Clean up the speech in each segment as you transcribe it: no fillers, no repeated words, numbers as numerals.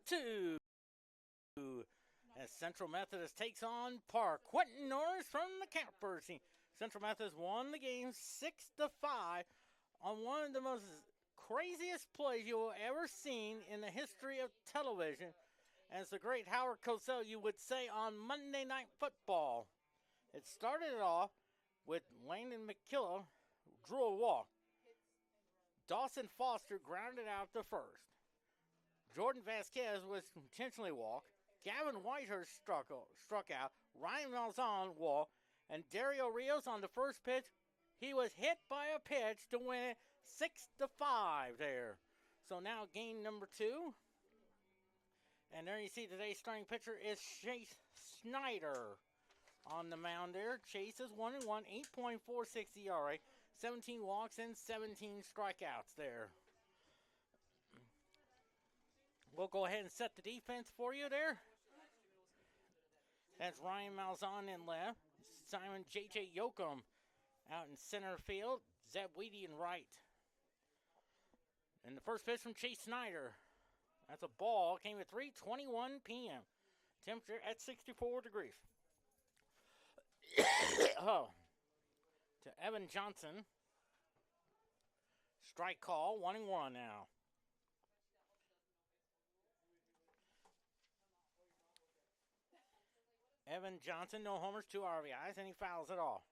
2 as Central Methodist takes on Park. Quentin Norris from the Campers. Central Methodist won the game 6-5 on one of the most craziest plays you will ever seen in the history of television. As the great Howard Cosell, you would say, on Monday Night Football. It started off with Landon McKillop drew a walk. Dawson Foster grounded out the first. Jordan Vasquez was intentionally walked. Gavin Whitehurst struck out. Ryan Malzahn walked. And Dario Rios on the first pitch, he was hit by a pitch to win it 6-5 there. So now game number 2. And there you see today's starting pitcher is Chase Snyder on the mound there. Chase is 1-1, 8.46 ERA, 17 walks and 17 strikeouts there. We'll go ahead and set the defense for you there. That's Ryan Malzahn in left. Simon J.J. Yoakum out in center field. Zeb Weedy in right. And the first pitch from Chase Snyder. That's a ball. Came at 3:21 p.m. Temperature at 64 degrees. Oh. To Evan Johnson. Strike call. 1-1 now. Evan Johnson, no homers, 2 RBIs, and he fouls it off.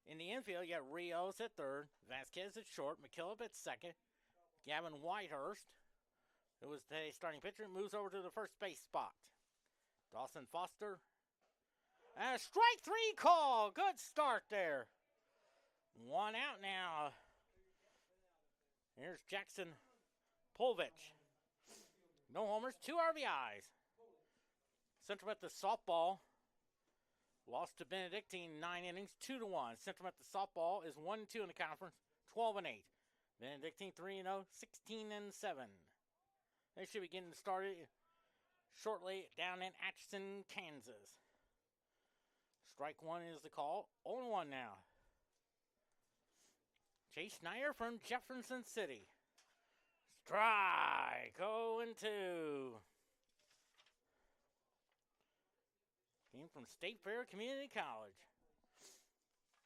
In the infield, you got Rios at third, Vasquez at short, McKillop at second, Gavin Whitehurst, who was today's starting pitcher, moves over to the first base spot. Dawson Foster. And a strike 3 call. Good start there. 1 out now. Here's Jackson Pulvich. No homers, 2 RBIs. Central Methodist softball lost to Benedictine 9 innings, 2-1. Central Methodist softball is 1-2 in the conference, 12-8. Benedictine 3-0, 16-7. They should be getting started shortly down in Atchison, Kansas. Strike 1 is the call. 0-1 now. Chase Snyder from Jefferson City. Strike 0-2. Came from State Fair Community College.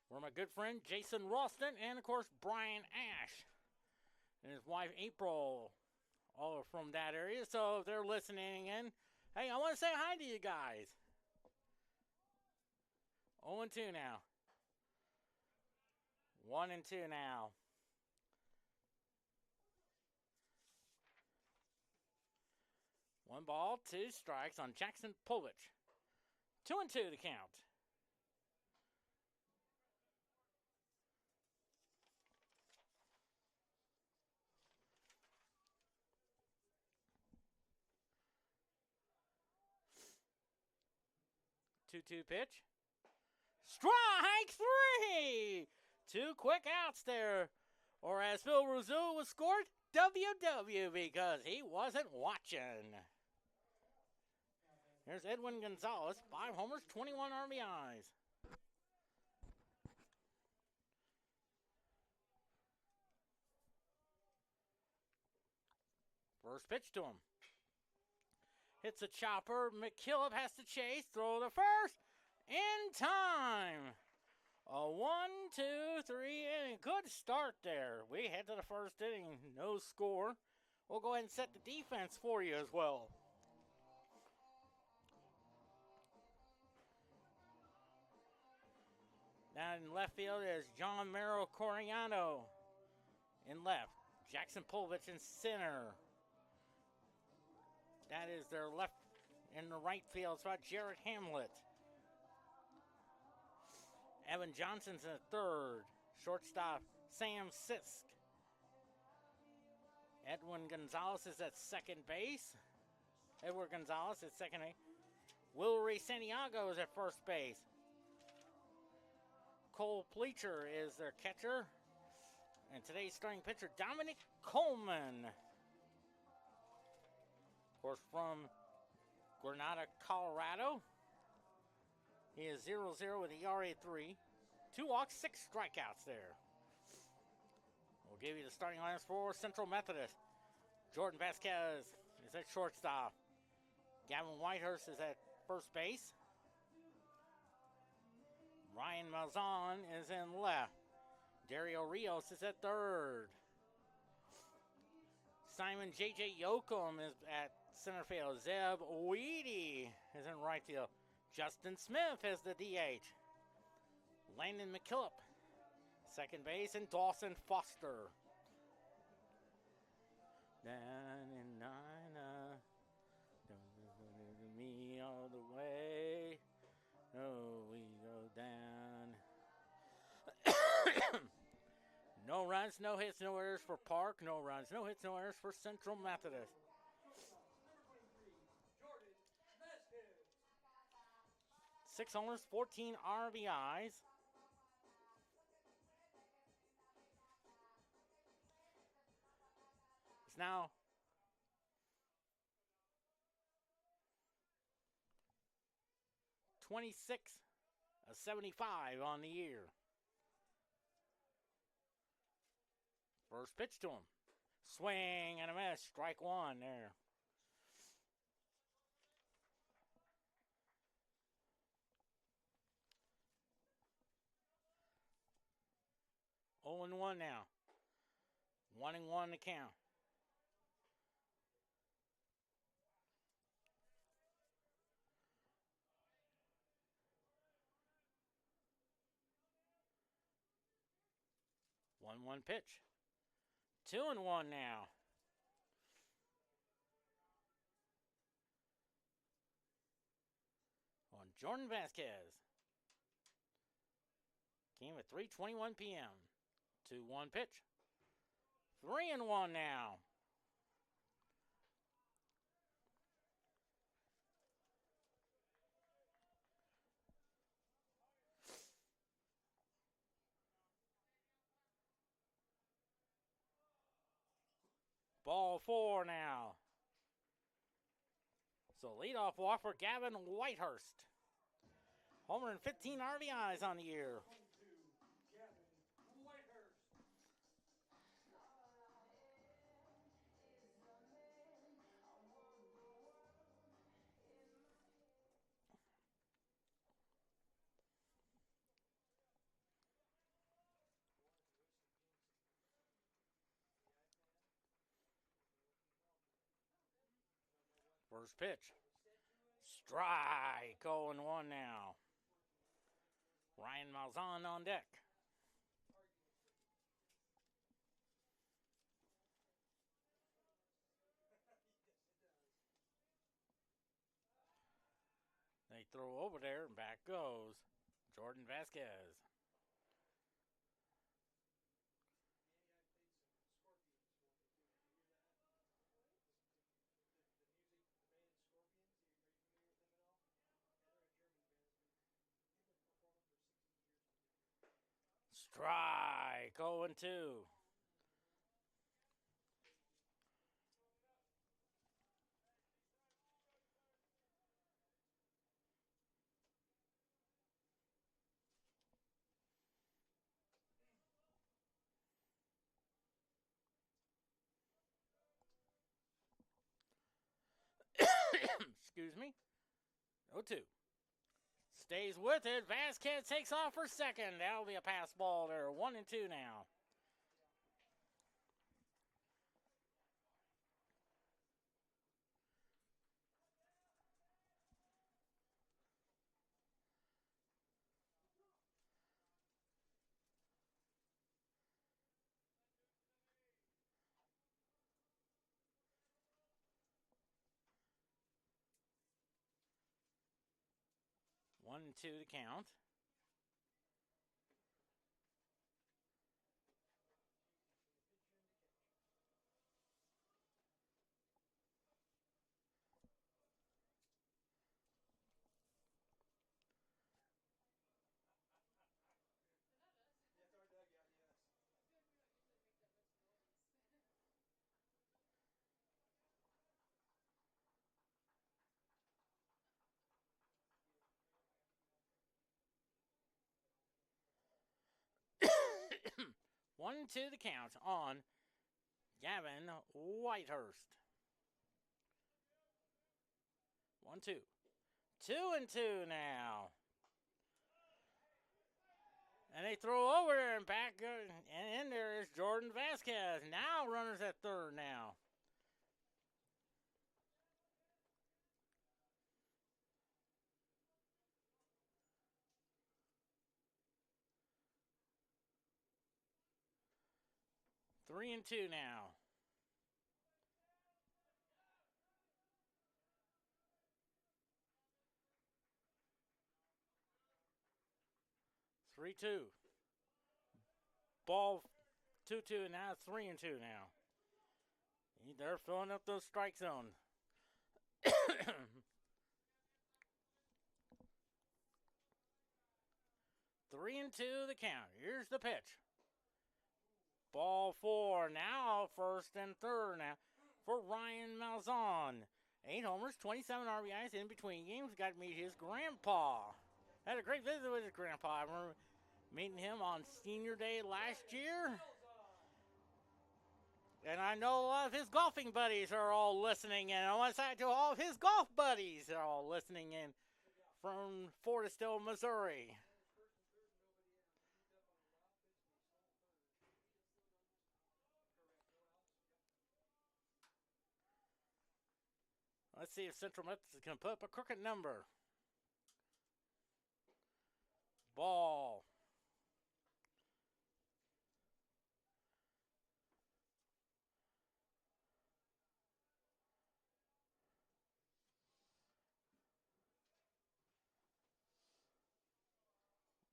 Where my good friend Jason Ralston and, of course, Brian Ash and his wife April all are from that area. So if they're listening in, hey, I want to say hi to you guys. 0-2 now. 1-2 now. One ball, 2 strikes on Jackson Pulvich. 2-2 the count. Two pitch. Strike 3! 2 quick outs there. Or as Phil Rizzo was scored, WW, because he wasn't watching. Here's Edwin Gonzalez, 5 homers, 21 RBIs. First pitch to him. Hits a chopper. McKillop has to chase. Throw the first. In time. A 1, 2, 3 inning. Good start there. We head to the first inning. No score. We'll go ahead and set the defense for you as well. Down in left field is John Mero Coriano in left. Jackson Pulvich in center. That is their left. In the right field spot, Jarrett Hamlet. Evan Johnson's in third. Shortstop, Sam Sisk. Edwin Gonzalez is at second base. Edward Gonzalez at second base. Wilry Santiago is at first base. Cole Pleacher is their catcher. And today's starting pitcher, Dominic Coleman. Of course, from Granada, Colorado. He is 0-0 with ERA 3. 2 walks, 6 strikeouts there. We'll give you the starting lineups for Central Methodist. Jordan Vasquez, is at shortstop. Gavin Whitehurst is at first base. Ryan Malzahn is in left. Dario Rios is at third. Simon J.J. Yoakum is at center field. Zeb Weedy is in right field. Justin Smith is the DH. Landon McKillop, second base, and Dawson Foster. Down in Nina, me all the way. Oh, we go down. No runs, no hits, no errors for Park. No runs, no hits, no errors for Central Methodist. 6 homers, 14 RBIs. It's now 26-75 on the year. First pitch to him. Swing and a miss. Strike one there. Oh and 1 now. 1-1 to count. One pitch. 2-1 now. On Jordan Vasquez. Came at 3:21 p.m. 2-1 pitch. 3-1 now. Ball 4 now. So leadoff walk for Gavin Whitehurst. Homer and 15 RBIs on the year. First pitch. Strike. 0-1 now. Ryan Malzahn on deck. They throw over there and back goes Jordan Vasquez. Strike. 0-2. Excuse me. 0-2. Stays with it. Vasquez takes off for second. That'll be a pass ball there. 1-2 now. One and 2 to count. One and 2 the count on Gavin Whitehurst. 1-2. 2-2 now. And they throw over there and back, and in there is Jordan Vasquez. Now runners at third now. Three and two now. Three two. Ball 2-2, and now it's 3-2 now. They're filling up those strike zones. 3-2 the count. Here's the pitch. Ball 4 now, first and third now for Ryan Malzahn. 8 homers, 27 RBIs in between games. Got to meet his grandpa. Had a great visit with his grandpa. I remember meeting him on senior day last year. And I know a lot of his golfing buddies are all listening in. I want to say to all of his golf buddies are all listening in from Fortisville, Missouri. Let's see if Central Methodist can put up a crooked number. Ball.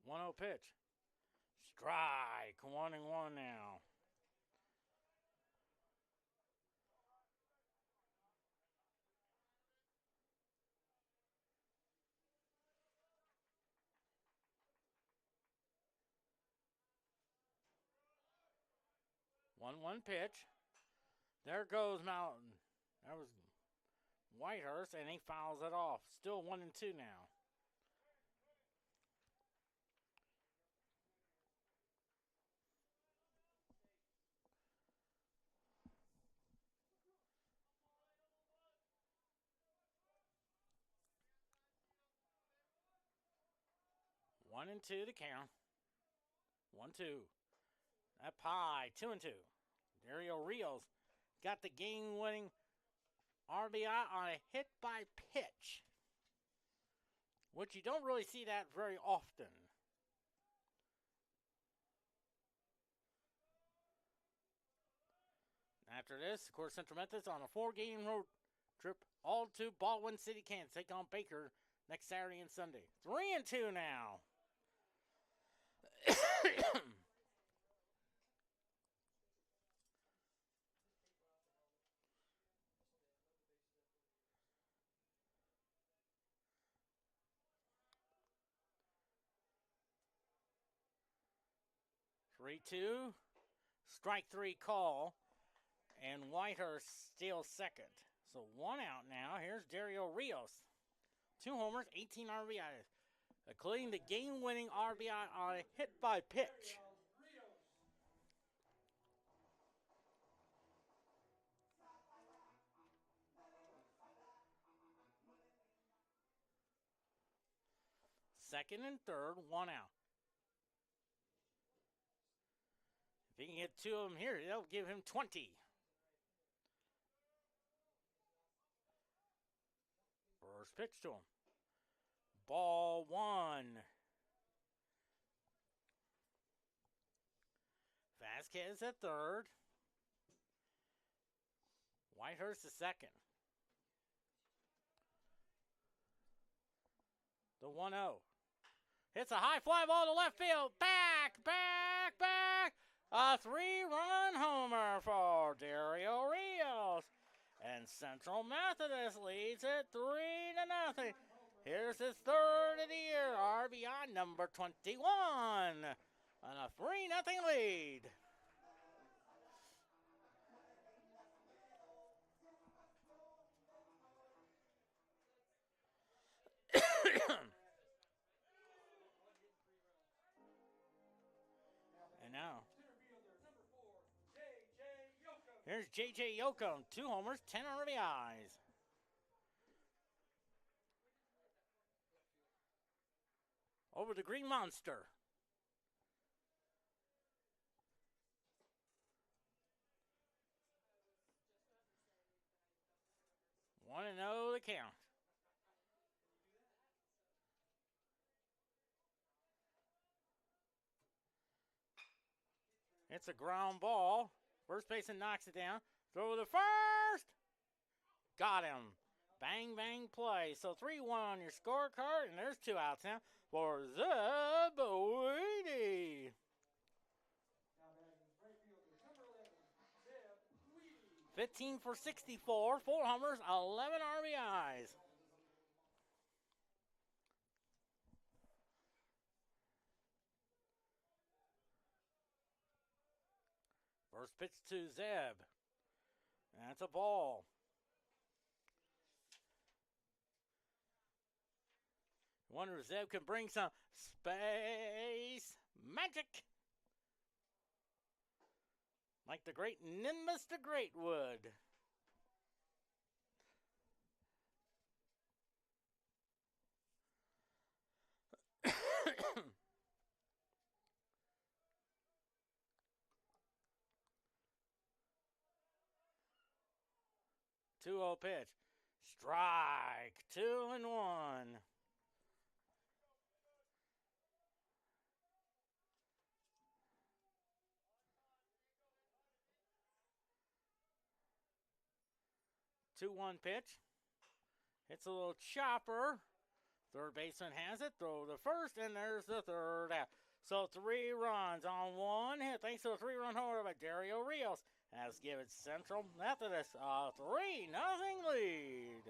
One 0 pitch. Strike. 1-1 now. One pitch. There goes Mountain. That was Whitehurst, and he fouls it off. Still 1-2 now. One and two to count. 1-2. That pie. 2-2. Dario Rios got the game-winning RBI on a hit by pitch, which you don't really see that very often. After this, of course, Central Methodist on a 4-game road trip all to Baldwin City, Kansas, take on Baker next Saturday and Sunday. 3-2 now. 3-2. Strike 3 call. And Whitehurst steals second. So 1 out now. Here's Dario Rios. 2 homers, 18 RBIs. Including the game-winning RBI on a hit by pitch. Second and third, 1 out. If he can get 2 of them here, they'll give him 20. First pitch to him. Ball 1. Vasquez at third. Whitehurst at second. The 1-0. Hits a high fly ball to left field. Back. A 3-run homer for Dario Rios. And Central Methodist leads it 3-0. Here's his third of the year, RBI number 21. On a 3-0 lead. And now, here's J.J. Yoakum, 2 homers, 10 RBIs. over the Green Monster. 1-0 the count. It's a ground ball. First baseman knocks it down. Throw to first. Got him. Bang, bang play. So 3-1 on your scorecard, and there's 2 outs now for Zeb Weedy. 15 for 64, 4 homers, 11 RBIs. First pitch to Zeb. That's a ball. Wonder if Zeb can bring some space magic. Like the great Nimbus the Greatwood. Two-0 pitch. Strike. 2-1. Two-one pitch. Hits a little chopper. Third baseman has it. Throw to first, and there's the third out. So 3 runs on 1 hit. Thanks to a 3-run homer by Dario Rios. Has given Central Methodist a 3-0 lead.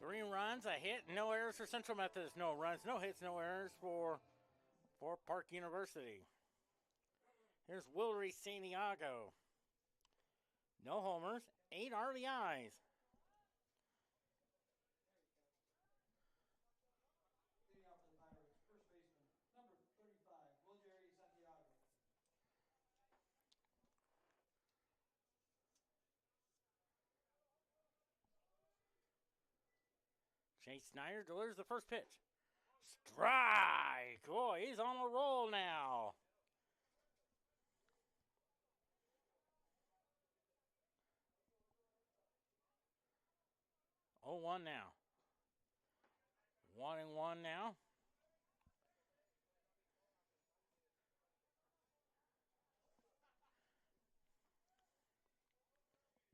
Three runs, a hit, no errors for Central Methodist. No runs, no hits, no errors for Park University. Here's Willery Santiago. No homers, 8 RBIs. Chase Snyder delivers the first pitch. Strike! Oh, he's on a roll now. Oh, 1 now. 1-1 now.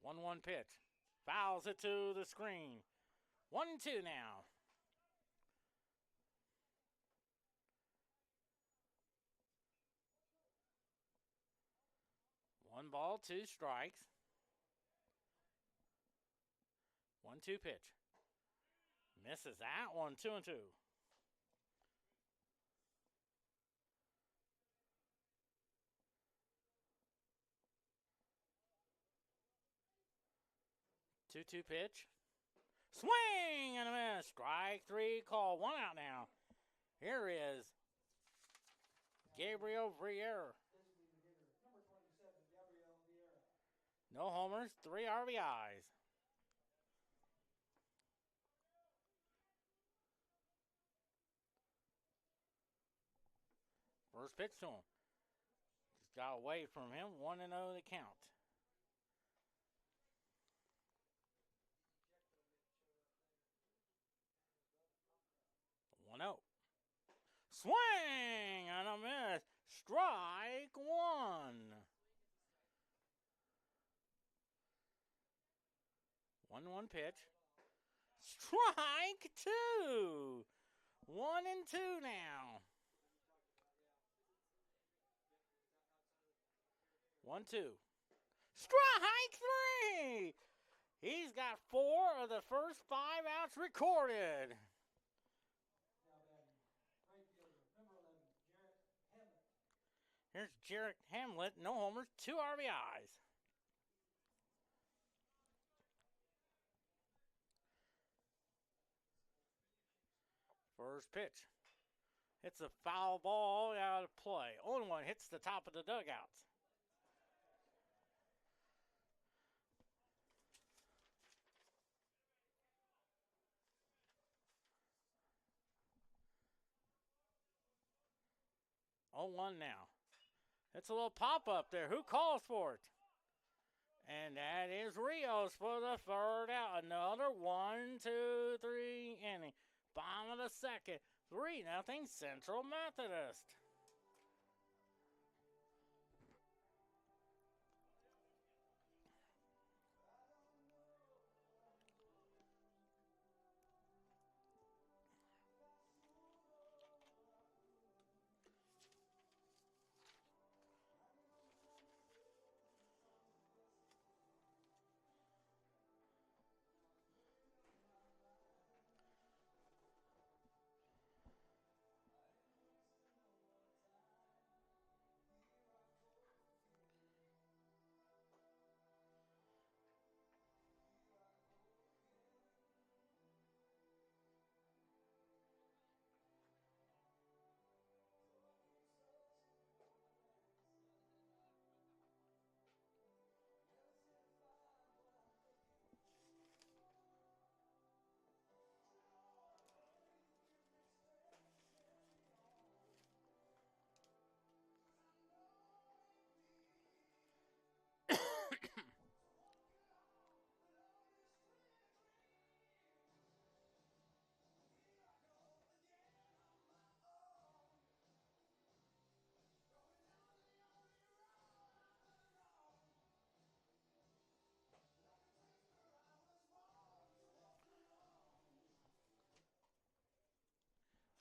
One pitch. Fouls it to the screen. 1-2 now. One ball, 2 strikes. 1-2 pitch. Misses that one, 2-2. Two pitch. Swing and a miss. Strike 3 call. 1 out now. Here is Gabriel Vieira. No homers, 3 RBIs. First pitch to him. Just got away from him. 1-0 the count. Swing and a miss. Strike 1. 1-1 pitch. Strike 2. 1-2 now. 1-2. Strike three. He's got 4 of the first 5 outs recorded. Here's Jarrett Hamlet, no homers, 2 RBIs. First pitch. Hits a foul ball out of play. 0-1 hits the top of the dugouts. Oh, 1 now. It's a little pop up there. Who calls for it? And that is Rios for the third out. Another 1-2-3 inning. Bottom of the second. 3-0 Central Methodist.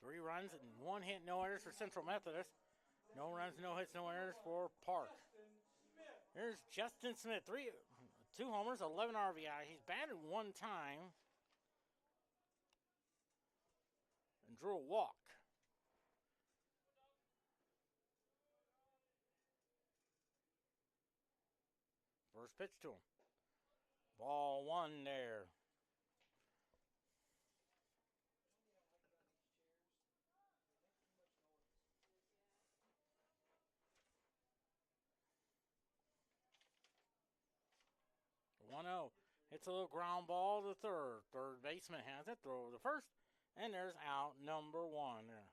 Three runs and 1 hit, no errors for Central Methodist. No runs, no hits, no errors for Park. Here's Justin Smith, 2 homers, 11 RBI. He's batted 1 time and drew a walk. First pitch to him. Ball 1 there. One 0. Hits a little ground ball to third. Third baseman has it. Throw to first. And there's out number 1 there.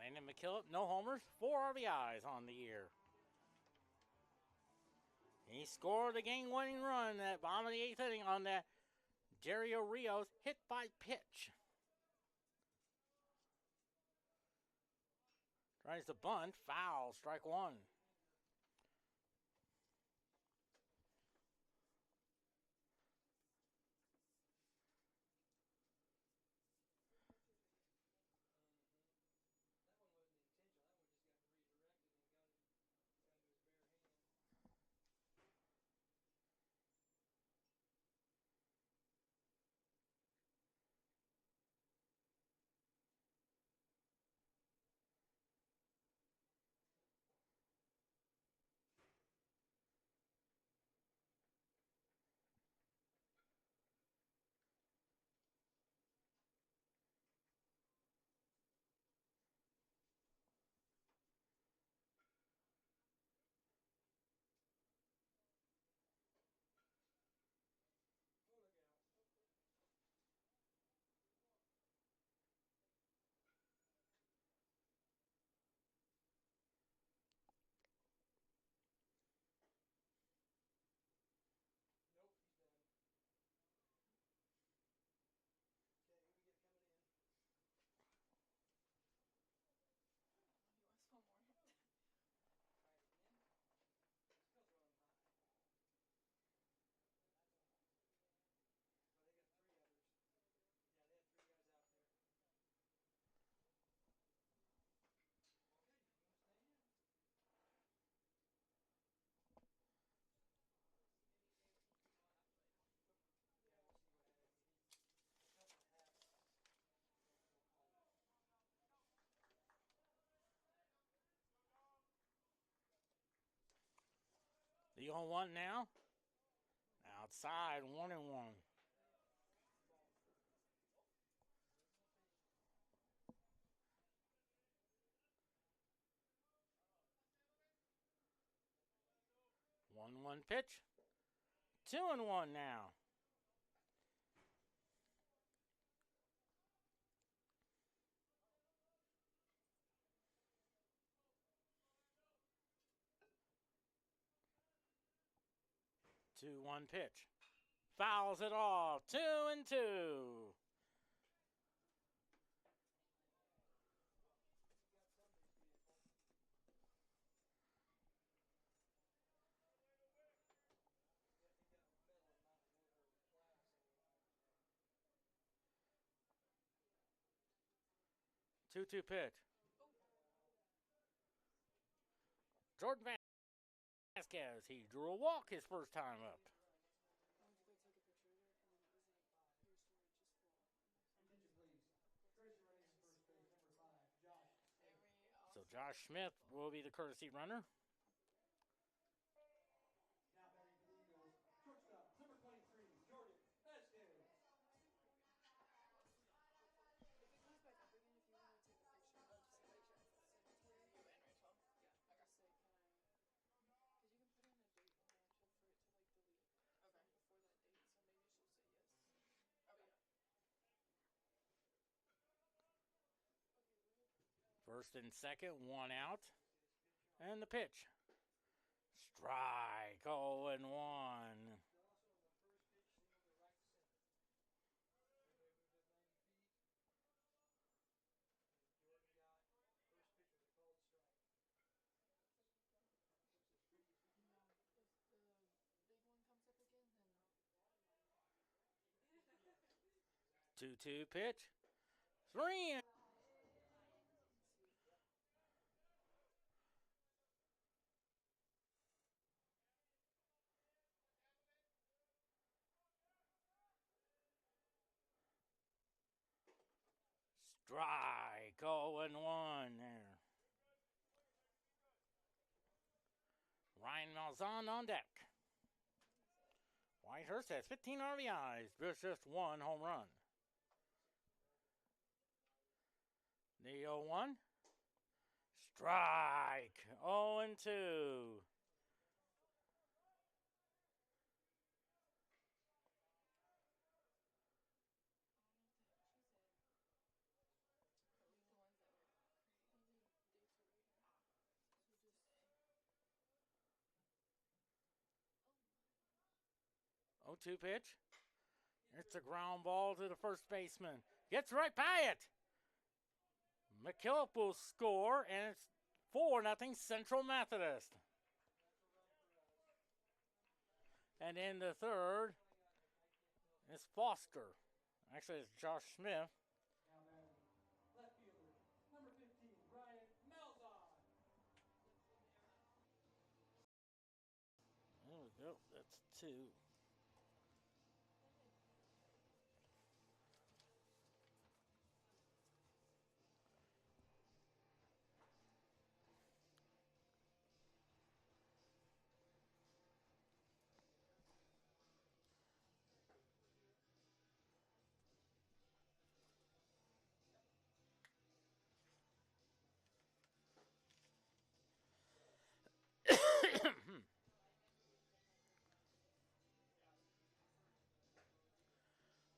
Landon McKillop, no homers, 4 RBIs on the year. He scored the game-winning run at bottom of the 8th inning on that Dario Rios hit by pitch. Tries to bunt, foul, strike 1. The 0-1 now. Outside, 1-1. One pitch. 2-1 now. Two one pitch. Fouls it off. 2-2. Two pitch. Jordan Vasquez. He drew a walk his first time up. So Josh Smith will be the courtesy runner. First and second, 1 out. And the pitch. Strike, 0-1. Two pitch. 3. Strike, 0-1 there. Ryan Malzahn on deck. Whitehurst has 15 RBIs, just 1 home run. The 0-1. Strike, 0-2. Oh, 2 pitch. It's a ground ball to the first baseman. Gets right by it. McKillop will score, and it's 4-0 Central Methodist. And in the third is Foster. Actually, it's Josh Smith. Left fielder, number 15, Ryan Malzahn. There we go. That's 2.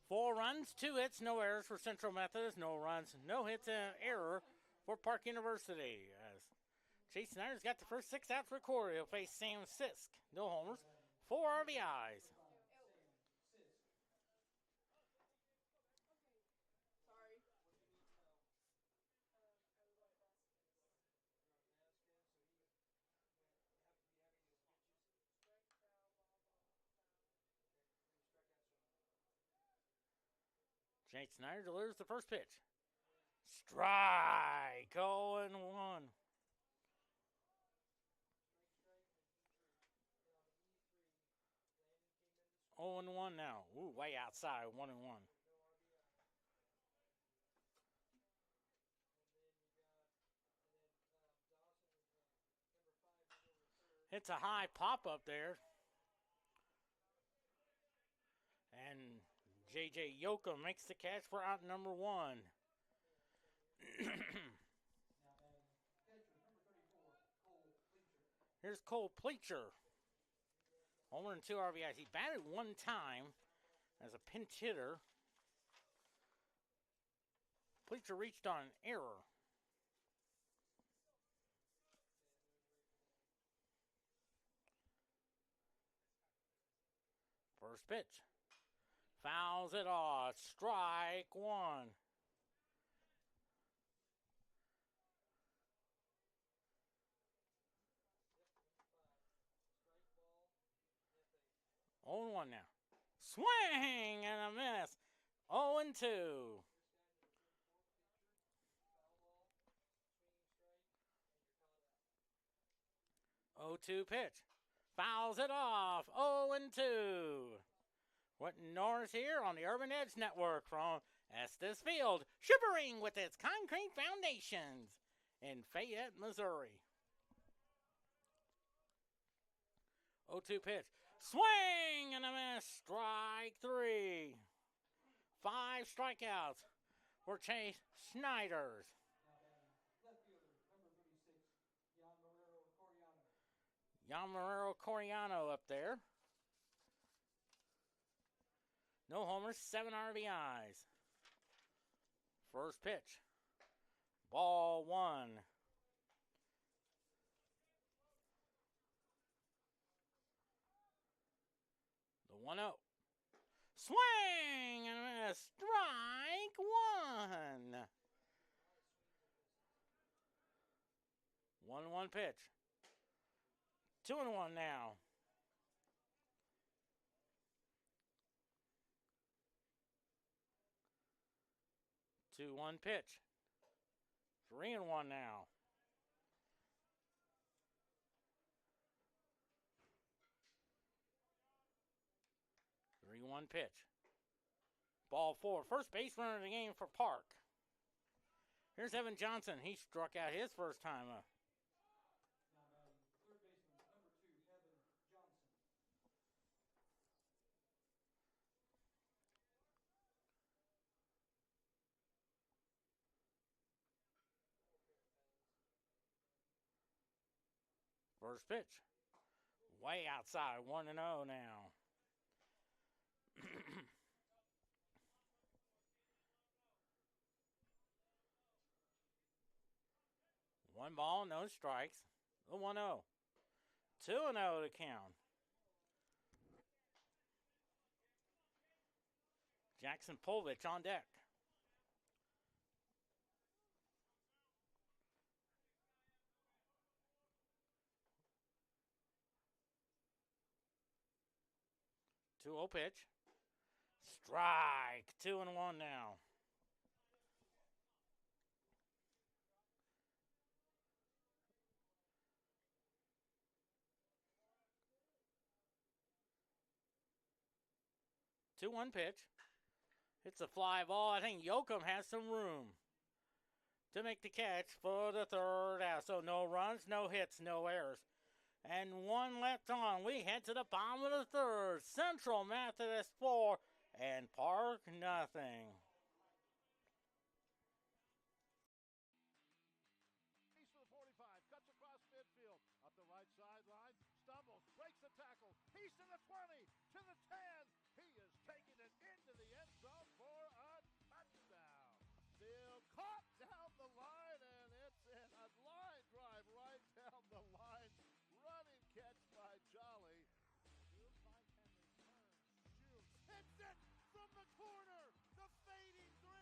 Four runs, 2 hits, no errors for Central Methodist. No runs, no hits, and an error for Park University. As Chase Snyder's got the first 6 outs recorded. He'll face Sam Sisk. No homers, 4 RBIs. Chase Snyder delivers the first pitch. Strike, 0-1. Oh and 1 now. Ooh, way outside, 1-1. Hits a high pop up there. And J.J. Yoka makes the catch for out number 1. Now batting catcher number 34, Cole Bleacher. Here's Cole Pleacher. Homer and 2 RBIs. He batted 1 time as a pinch hitter. Pleacher reached on an error. First pitch. Fouls it off. Strike 1. Oh and 1 now. Swing and a miss. 0 and 2. 0-2 pitch. Fouls it off. 0 and 2. Whitten Norris here on the Urban Edge Network from Estes Field, shivering with its concrete foundations in Fayette, Missouri. 0-2 pitch. Swing and a miss. Strike 3. 5 strikeouts for Chase Snyder's. Now batting left fielder number 36, Jan Marrero Coriano. Jan Marrero Coriano up there. No homers, 7 RBIs. First pitch. Ball 1. The 1-0. Swing and a miss. Strike 1. 1-1 pitch. 2-1 now. 2-1 pitch. 3-1 now. 3-1 pitch. Ball 4. First base runner of the game for Park. Here's Evan Johnson. He struck out his first time up. Now batting third baseman number 2, Evan Johnson. First pitch. Way outside. 1-0 now. 1 ball, no strikes. The 1-0. 2-0 to count. Jackson Povich on deck. Two-0 pitch. Strike. 2-1 now. Two-one pitch. It's a fly ball. I think Yoakum has some room to make the catch for the third out. So no runs, no hits, no errors. And 1 left on. We head to the bottom of the third. Central Methodist 4 and Park nothing. He's to the 45, cuts across midfield, up the right sideline, stumbles, breaks the tackle. He's to the 20, to the 10. He is taking it into the end zone for a touchdown. Still caught down the line, and it's in a line drive right down the line. Running catch by Jolly. Here's Mike Henry, turns, shoots, hits it from the corner. The fading 3.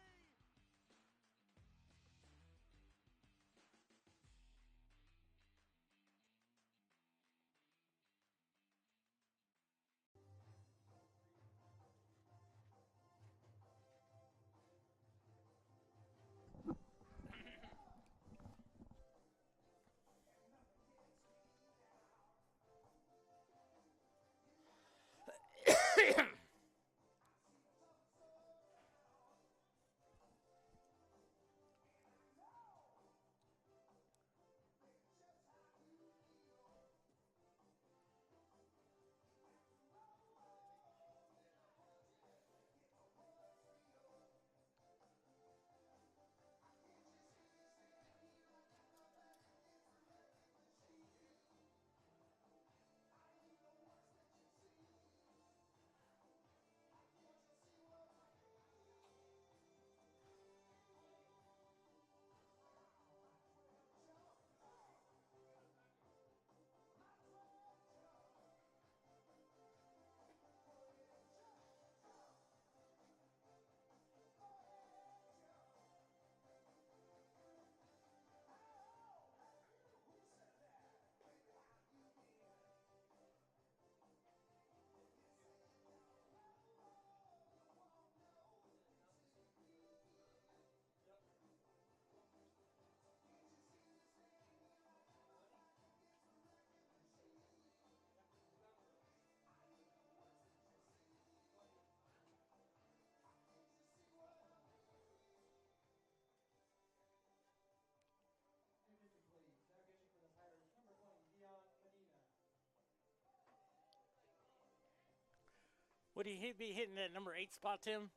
Would he be hitting that number 8 spot, Tim?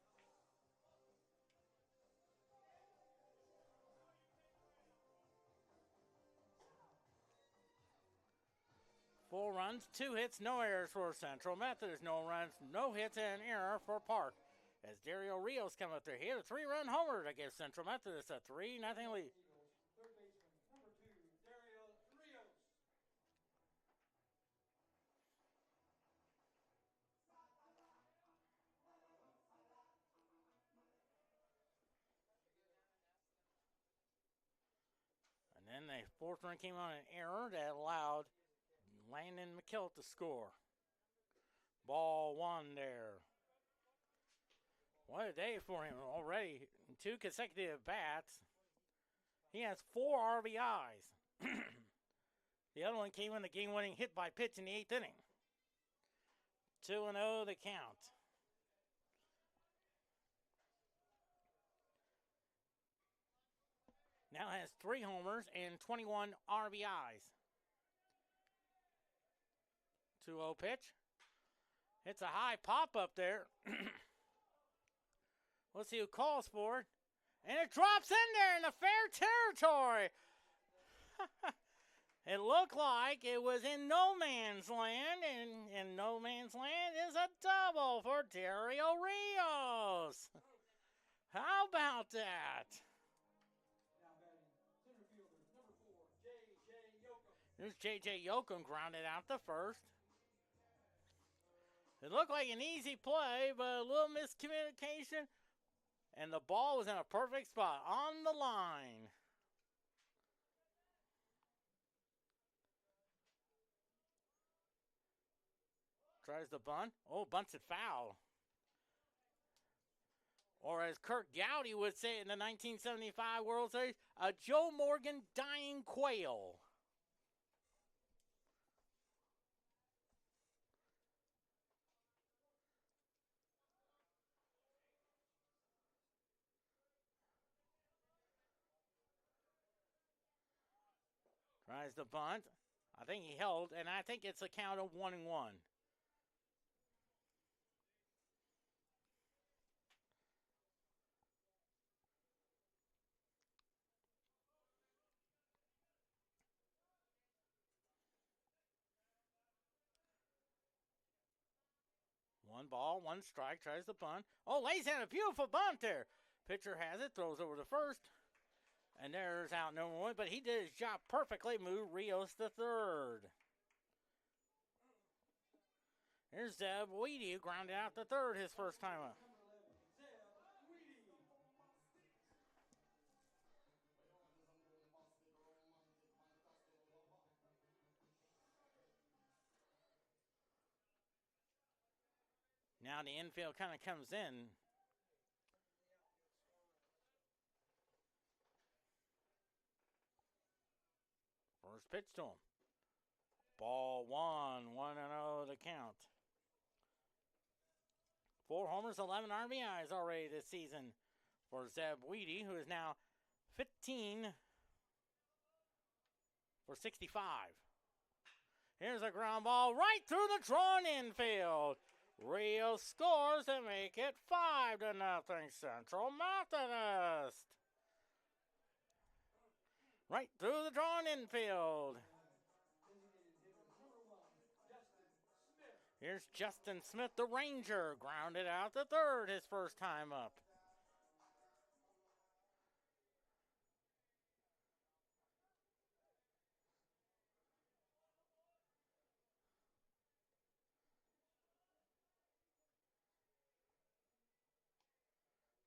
Four runs, 2 hits, no errors for Central Methodist. No runs, no hits, and an error for Park. As Dario Rios come up there, he had a 3-run homer to give Central Methodist a 3-0 lead. Third baseman, number 2, Dario Rios. And then the 4th run came on an error that allowed Landon McKill to score. Ball 1 there. What a day for him already. 2 consecutive bats. He has 4 RBIs. The other one came in the game-winning hit by pitch in the 8th inning. 2-0 the count. Now has 3 homers and 21 RBIs. 2-0 pitch. It's a high pop up there. Let's see who calls for it. And it drops in there in the fair territory. It looked like it was in no man's land, and no man's land is a double for Dario Rios. How about that? Now batting, center fielder, number 4, J.J. Yoakum. There's J.J. Yoakum grounded out the first. It looked like an easy play, but a little miscommunication, and the ball was in a perfect spot on the line. Tries the bunt. Oh, bunts it foul. Or as Kurt Gowdy would say in the 1975 World Series, a Joe Morgan dying quail. Tries the bunt. I think he held, and I think it's a count of 1-1. 1 ball, 1 strike, tries the bunt. Oh, lays in a beautiful bunt there. Pitcher has it, throws over to first. And there's out number 1, but he did his job perfectly. Moved Rios to third. Here's Zeb Weedy, who grounded out to third his first time up. Now the infield kind of comes in. First pitch to him. Ball 1, 1-0 the count. 4 homers, 11 RBIs already this season for Zeb Weedy, who is now 15 for 65. Here's a ground ball right through the drawn infield. Rio scores to make it 5-0 Central Methodist. Right through the drawn infield. Here's Justin Smith, the Ranger, grounded out to third his first time up.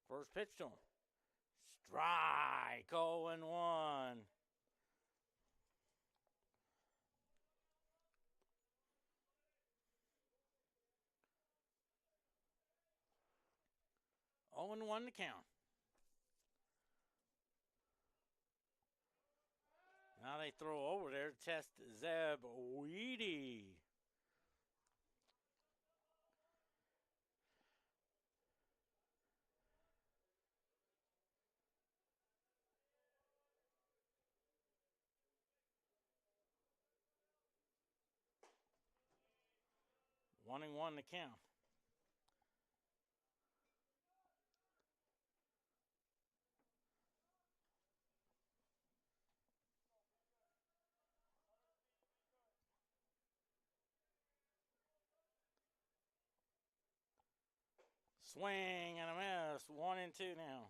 First pitch to him. Strike, 0-1. Oh and 1 to count. Now they throw over there to test Zeb Weedy. One and 1 to count. Swing and a miss. 1-2 now.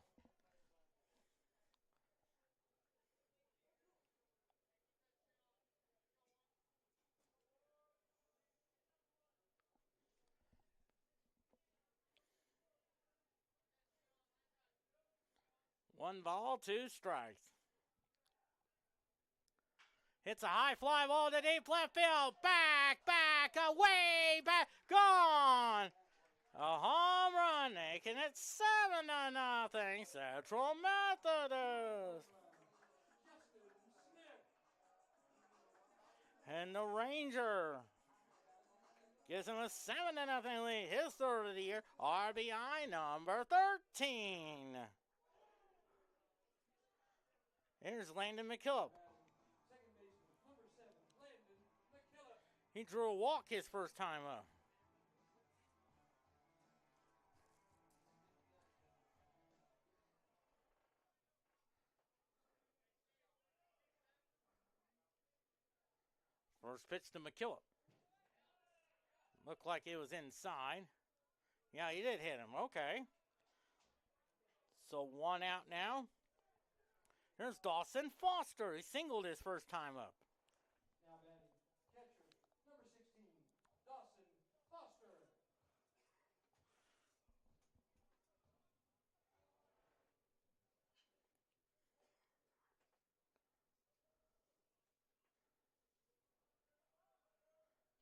One ball, 2 strikes. Hits a high fly ball to deep left field. Back, away, back, gone. A home run, making it 7-0. Central Methodist. And the Ranger gives him a 7-0 lead. His third of the year, RBI number 13. Here's Landon McKillop. He drew a walk his first time up. First pitch to McKillop. Looked like it was inside. Yeah, he did hit him. Okay. So 1 out now. Here's Dawson Foster. He singled his first time up. Now batting, catcher, number 16, Dawson Foster.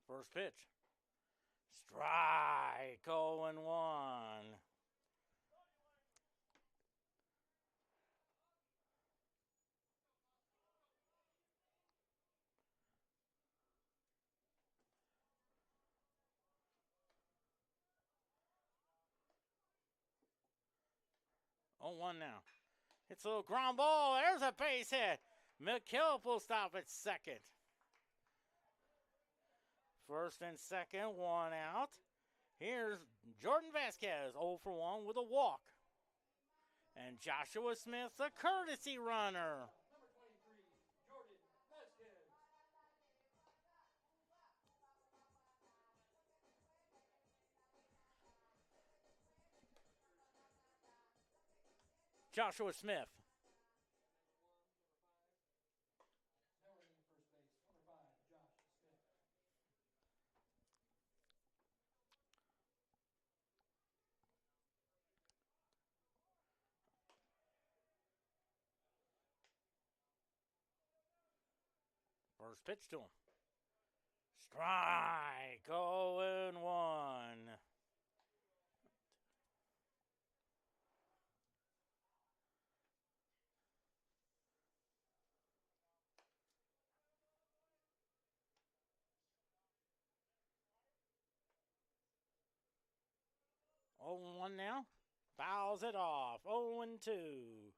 First pitch. Strike. 0-1. Oh, 1 now. It's a little ground ball. There's a base hit. McKillop will stop at second. First and second, 1 out. Here's Jordan Vasquez, 0 for 1 with a walk. And Joshua Smith, the courtesy runner. Number 23, Jordan Vasquez. Joshua Smith. Now running at first base, number 5, Josh Smith. First pitch to him. Strike. 0-1. Oh, 1 now. Fouls it off. 0-2.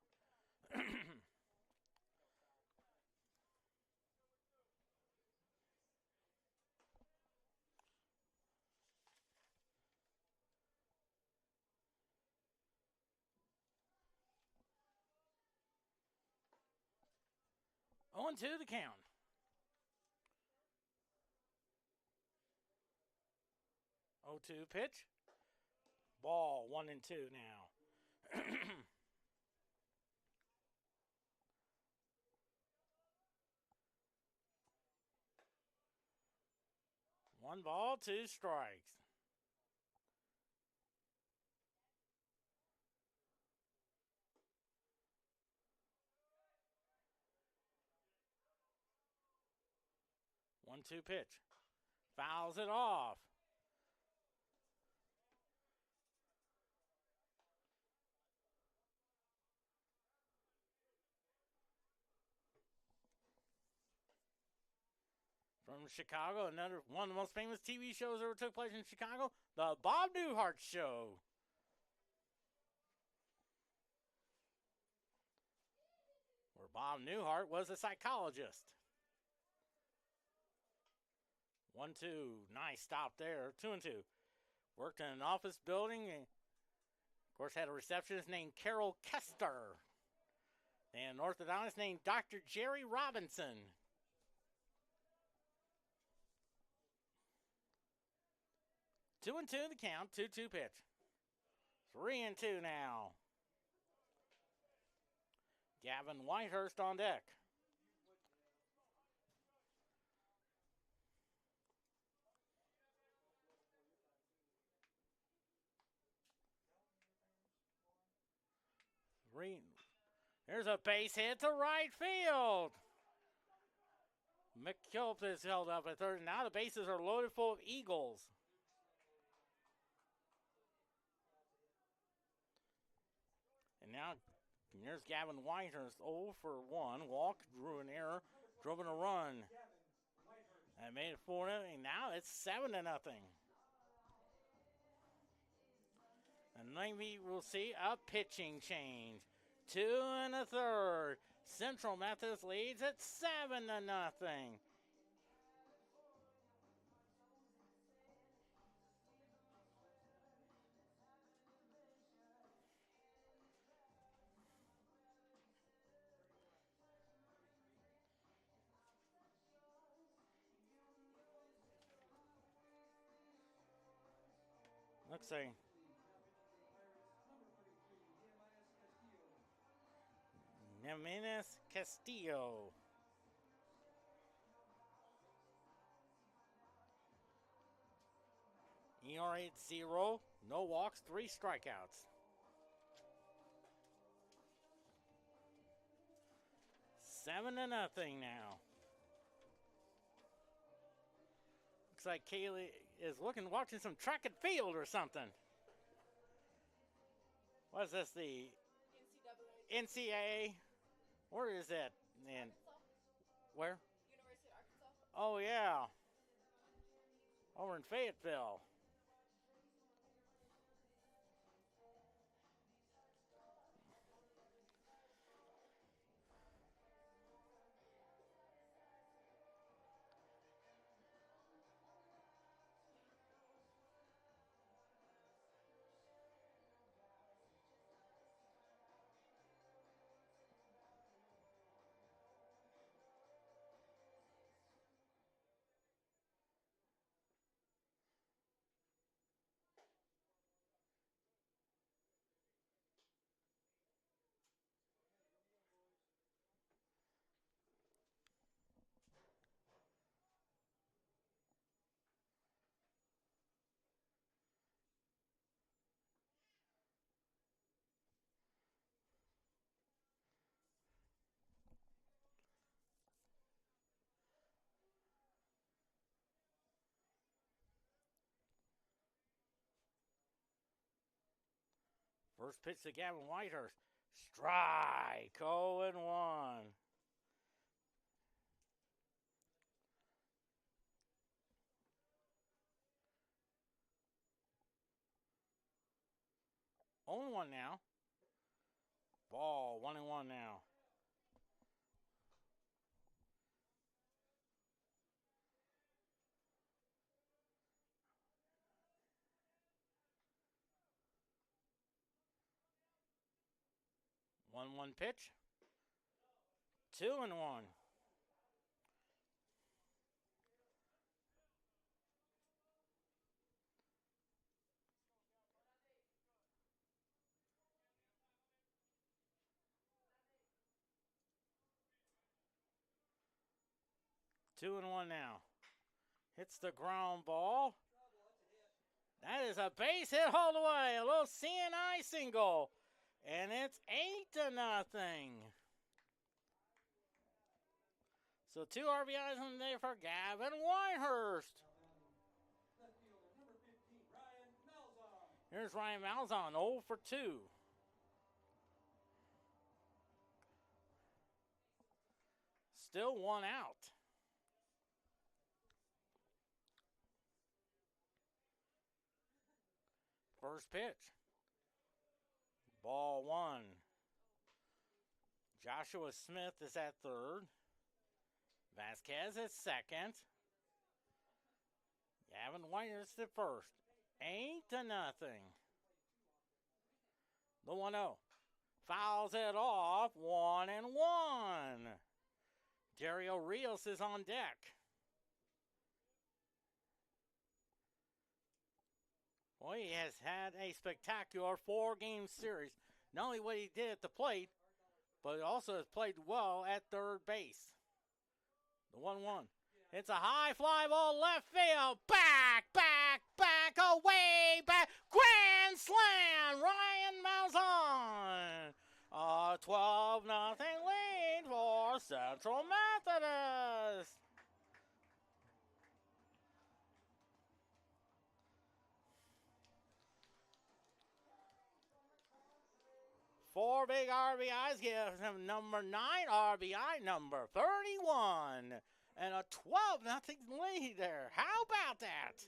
0-2 the count. 0-2 pitch. Ball 1-2 now. 1 ball, 2 strikes. One-two pitch. Fouls it off. From Chicago, another one of the most famous TV shows that ever took place in Chicago, The Bob Newhart Show. Where Bob Newhart was a psychologist. 1-2, nice stop there. 2-2. Worked in an office building and, of course, had a receptionist named Carol Kester. And an orthodontist named Dr. Jerry Robinson. 2-2 the count, 2-2 pitch. 3-2 now. Gavin Whitehurst on deck. There's a base hit to right field. McKillop is held up at third. Now the bases are loaded full of Eagles. And now there's Gavin Whitehurst, 0 for 1. Walk, drew an error, drove in a run. And made it 4-0. Now it's 7-0. And maybe we'll see a pitching change. 2 1/3. Central Methodist leads at 7-0. Looks like Jimenez Castillo. ERA at 0, no walks, 3 strikeouts. 7-0 now. Looks like Kaylee is watching some track and field or something. What is this, the NCAA? Where is that? And where? University of Arkansas. Oh, yeah. Over in Fayetteville. First pitch to Gavin Whitehurst. Strike. 0-1. On 1 now. Ball 1-1 now. One pitch. 2-1. 2-1 now. Hits the ground ball. That is a base hit all the way. A little CNI single. And it's 8-0. So 2 RBIs on the day for Gavin Whitehurst. Left fielder, number 15, Ryan Malzahn. Here's Ryan Malzahn, 0 for 2. Still 1 out. First pitch. Ball 1. Joshua Smith is at third. Vasquez at second. Gavin Whitehurst at first. 8-0. The 1-0. Fouls it off. 1-1. Dario Rios is on deck. Well, he has had a spectacular 4-game series. Not only what he did at the plate, but he also has played well at third base. The 1-1. It's a high fly ball left field. Back, back, back, away, back. Grand slam. Ryan Malzahn. A 12-0 lead for Central Methodist. Four big RBIs gives him number 9 RBI, number 31. And a 12-0 lead there. How about that?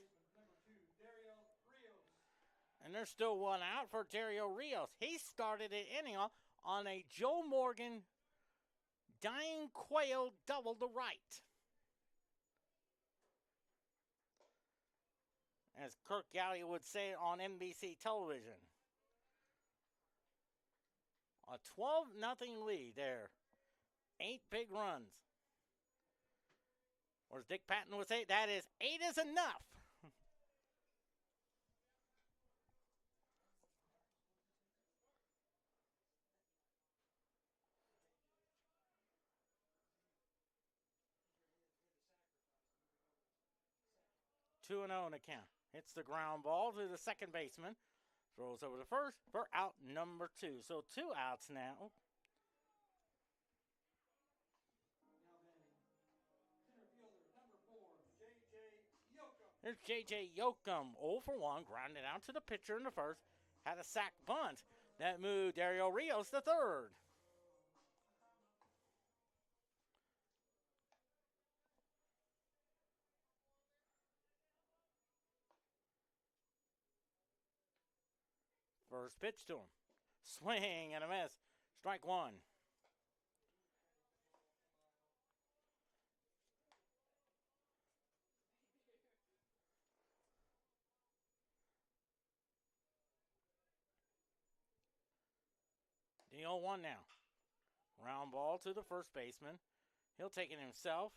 And there's still one out for Dario Rios. He started the inning on a Joe Morgan dying quail double to right. As Kirk Galley would say on NBC television. A 12-0 lead there. 8 big runs. Or as Dick Patton would say, that is 8 is enough. Two and 0 in the count. Hits the ground ball to the second baseman. Throws over to first for out number 2. So 2 outs now. Here's J.J. Yoakum, 0 for 1, grounded out to the pitcher in the first. Had a sac bunt that moved Dario Rios to third. First pitch to him. Swing and a miss. Strike 1. The 0-1 now. Round ball to the first baseman. He'll take it himself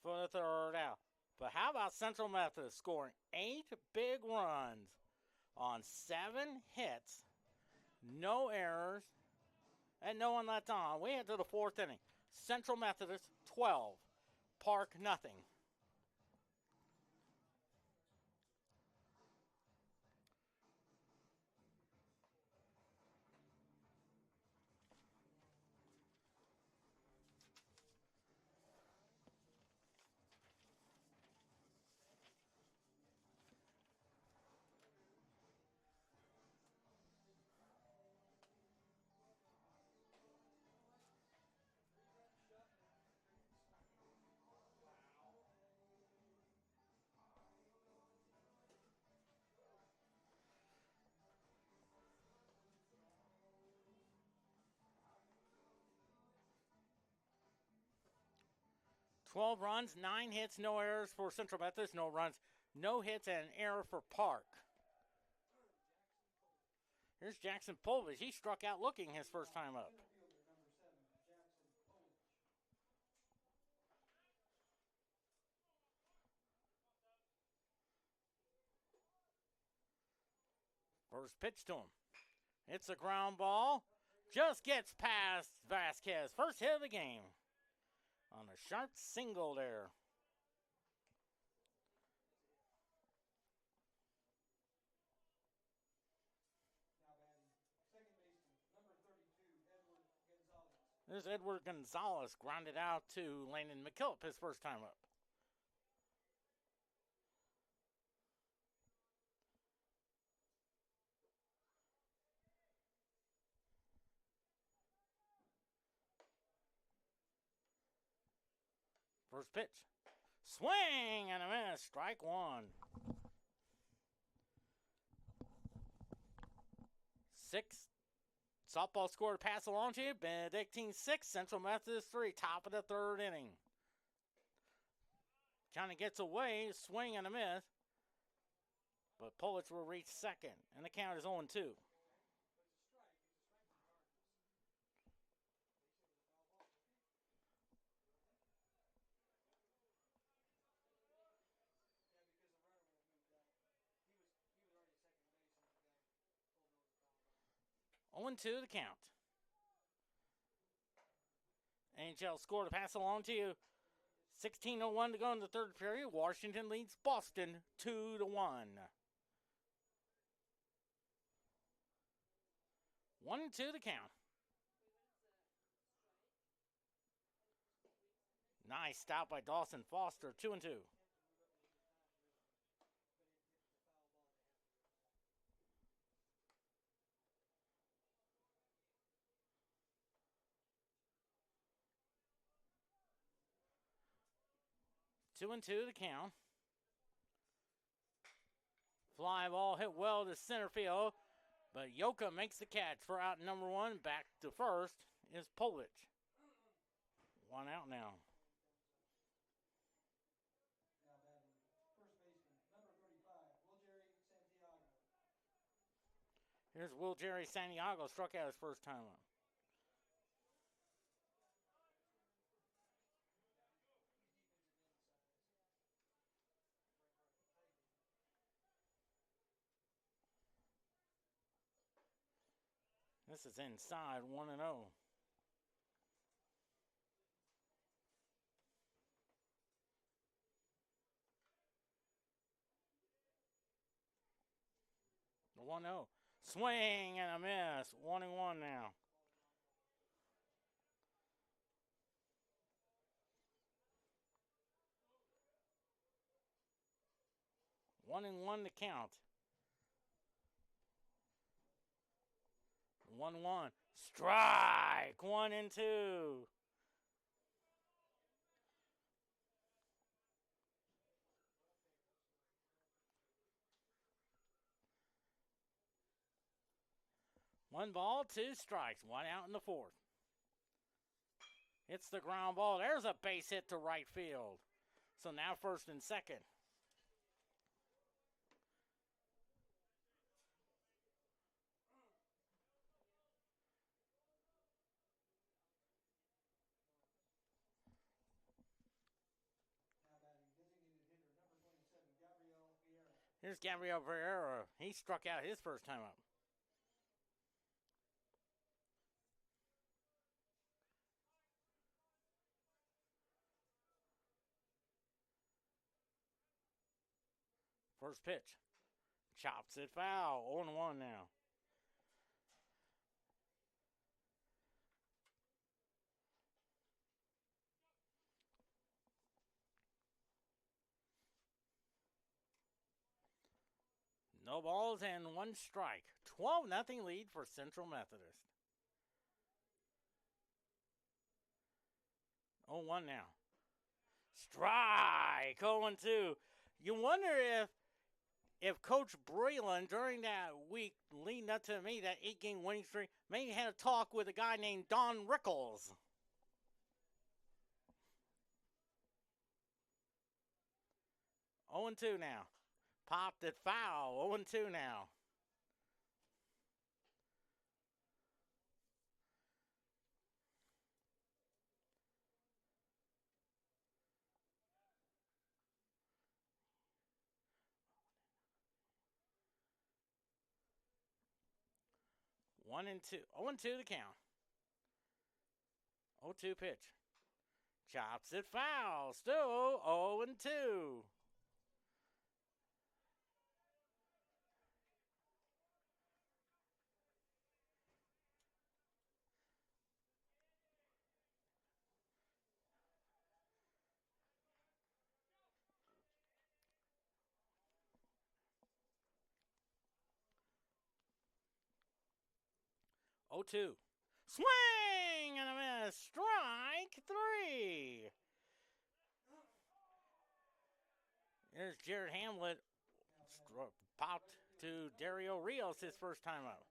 for the third out. But how about Central Methodist scoring 8 big runs on 7 hits, no errors, and no one let on. We head to the 4th inning. Central Methodist 12, Park nothing. Twelve runs, 9 hits, no errors for Central Methodist, no runs, no hits, and an error for Park. Here's Jackson Polvich. He struck out looking his first time up. First pitch to him. It's a ground ball. Just gets past Vasquez. First hit of the game. On a sharp single there. There's Edward Gonzalez grounded out to Landon McKillop his first time up. First pitch. Swing and a miss. Strike 1. 6. Softball scored a pass along to you. Benedictine 6. Central Methodist 3. Top of the 3rd inning. Kind of gets away. Swing and a miss. But Polich will reach second. And the count is 0-2. 0-2 the count. NHL score to pass along to you. 16:01 to go in the third period. Washington leads Boston 2-1. 1-2 the count. Nice stop by Dawson Foster. 2-2. Two and two to count. Fly ball hit well to center field, but Yoka makes the catch for out number one. Back to first is Polich. One out now. Now batting first baseman, number 35, Will Jerry Santiago. Here's Will Jerry Santiago, struck out his first time up. This is inside 1-0. The 1-0. Swing and a miss. 1-1 now. One and one to count. 1-1. Strike. 1-2. One ball, two strikes. One out in the fourth. It's the ground ball. There's a base hit to right field. So now first and second. Now batting designated hitter, number 27, Gabriel Vieira. Here's Gabriel Vieira. He struck out his first time up. First pitch. Chops it foul. 0-1 now. No balls and one strike. 12-0 lead for Central Methodist. 0-1 now. Strike. 0-2. You wonder if Coach Breland during that week leading up to me, that 8-game winning streak, maybe had a talk with a guy named Don Rickles. Oh and 2 now. Popped it foul. 0-2 now. One and two. 0-2 the count. 0-2 pitch. Chops it foul. Still 0-2. Oh, 2. Swing and a miss. Strike 3. There's Jared Hamlet. Popped to Dario Rios his first time up.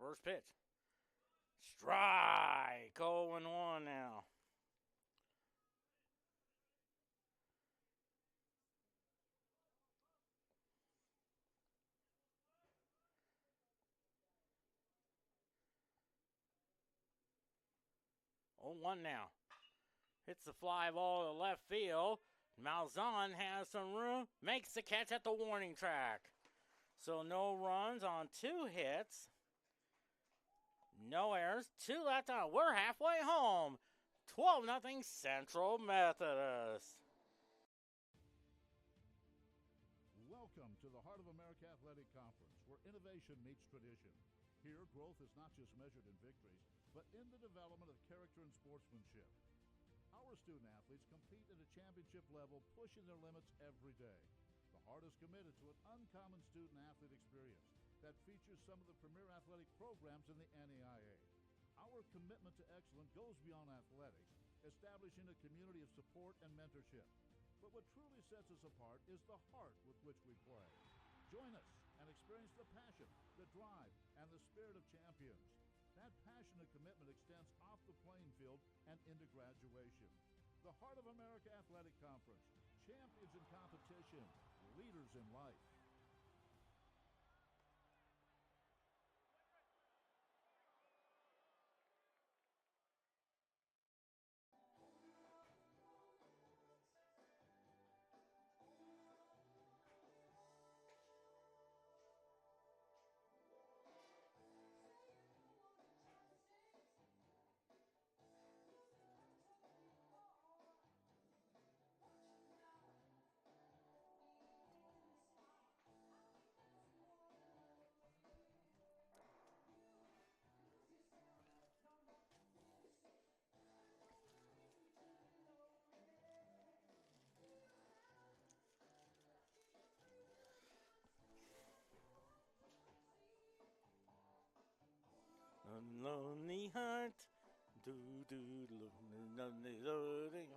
First pitch. Strike. 0-1 now. 0-1 now. Hits the fly ball to left field. Malzahn has some room. Makes the catch at the warning track. So no runs on 2 hits. No errors. 2 left on. We're halfway home. 12-0 Central Methodist. Welcome to the Heart of America Athletic Conference, where innovation meets tradition. Here, growth is not just measured in victories, but in the development of character and sportsmanship. Our student-athletes compete at a championship level, pushing their limits every day. The Heart is committed to an uncommon student-athlete experience that features some of the premier athletic programs in the NAIA. Our commitment to excellence goes beyond athletics, establishing a community of support and mentorship. But what truly sets us apart is the heart with which we play. Join us and experience the passion, the drive, and the spirit of champions. That passion and commitment extends off the playing field and into graduation. The Heart of America Athletic Conference, champions in competition, leaders in life. Lonely heart, lonely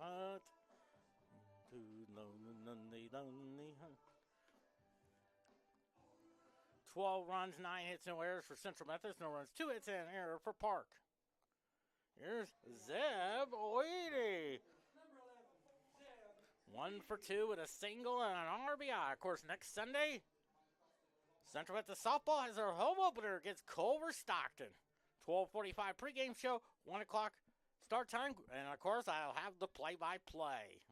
heart, lonely heart. 12 runs, 9 hits, no errors for Central Methodist. No runs, 2 hits, and an error for Park. Here's Zeb Oedy. Number 11, Zeb. 1 for 2 with a single and an RBI. Of course, next Sunday, Central Methodist softball has their home opener against Culver Stockton. 12:45 pregame show, 1 o'clock start time, and of course I'll have the play-by-play.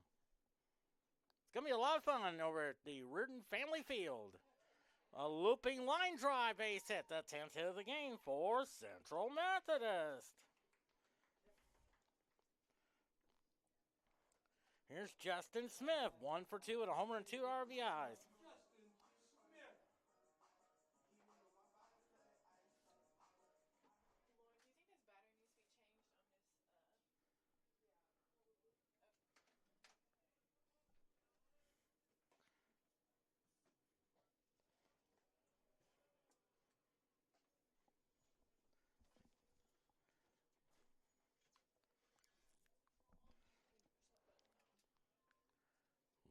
It's going to be a lot of fun over at the Reardon Family Field. A looping line drive base hit, the 10th hit of the game for Central Methodist. Here's Justin Smith, 1 for 2 with a homer and 2 RBIs. Justin Smith.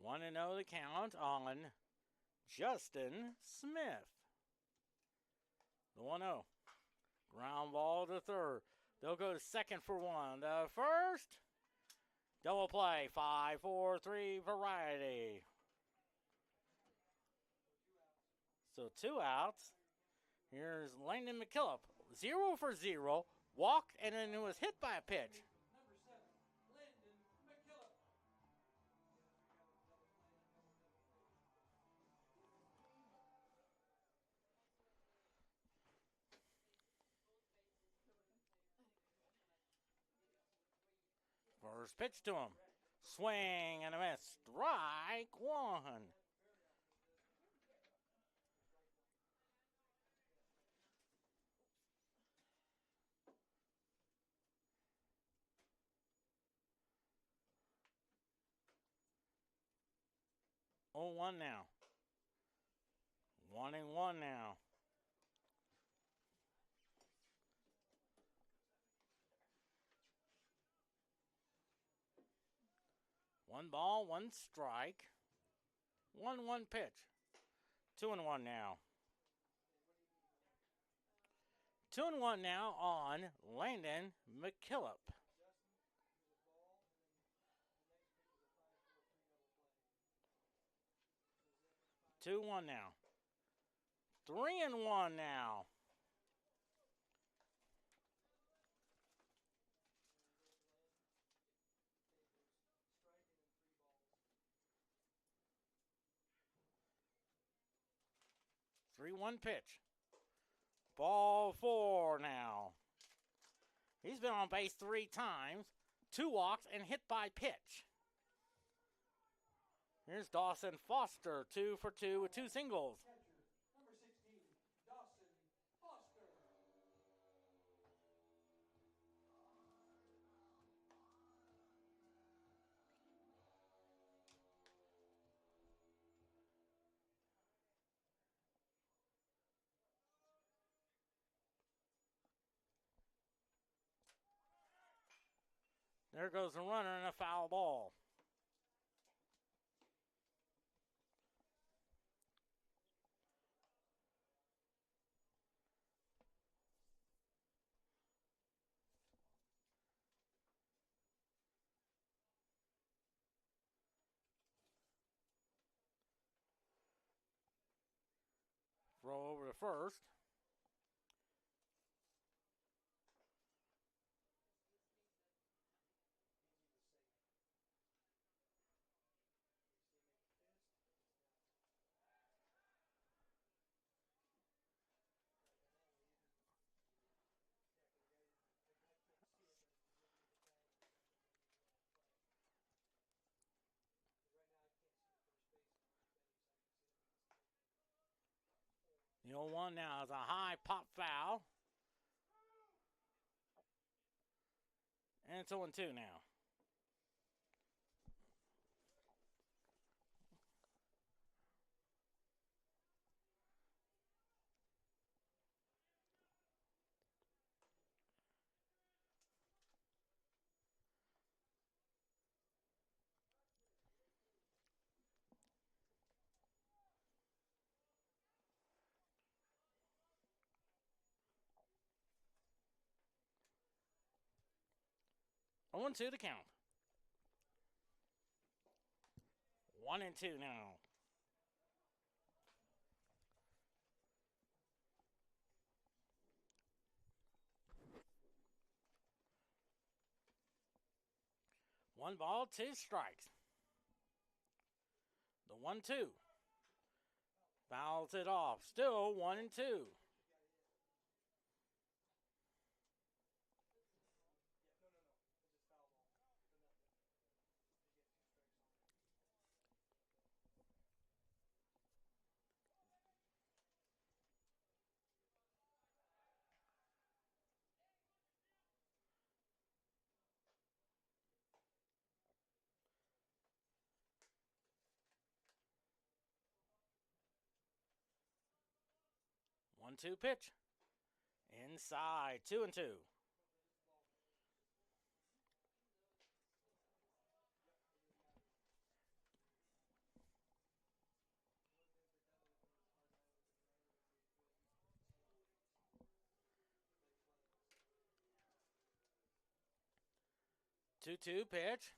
One and 0 the count on Justin Smith. The 1-0. Ground ball to third. They'll go to second for 1. The first. Double play. 5-4-3 variety. So 2 outs. Here's Landon McKillop. 0 for 0. Walked and then it was hit by a pitch. Number 7, Landon McKillop. First pitch to him. Swing and a miss. Strike 1. Oh, 1 now. 1-1 now. One ball, 1 strike. 1-1 pitch. 2-1 now. 2-1 now on Landon McKillop. 2-1 now. 3-1 now. 3-1 pitch. Ball 4 now. He's been on base 3 times, 2 walks, and hit by pitch. Here's Dawson Foster, 2 for 2 with 2 singles. Catcher, number 16, Dawson Foster. There goes the runner and a foul ball. Throw over to first. The 0-1 now is a high pop foul. And it's 0-2 now. Oh, 1-2 the count. 1-2 now. One ball, 2 strikes. The 1-2. Fouls it off. Still 1-2. One, 2 pitch. Inside, 2-2. Two pitch.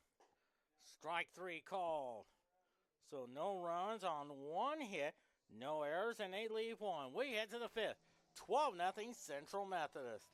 Strike 3 called. So no runs on 1 hit, no errors, and they leave 1. We head to the 5th. 12-0 Central Methodist.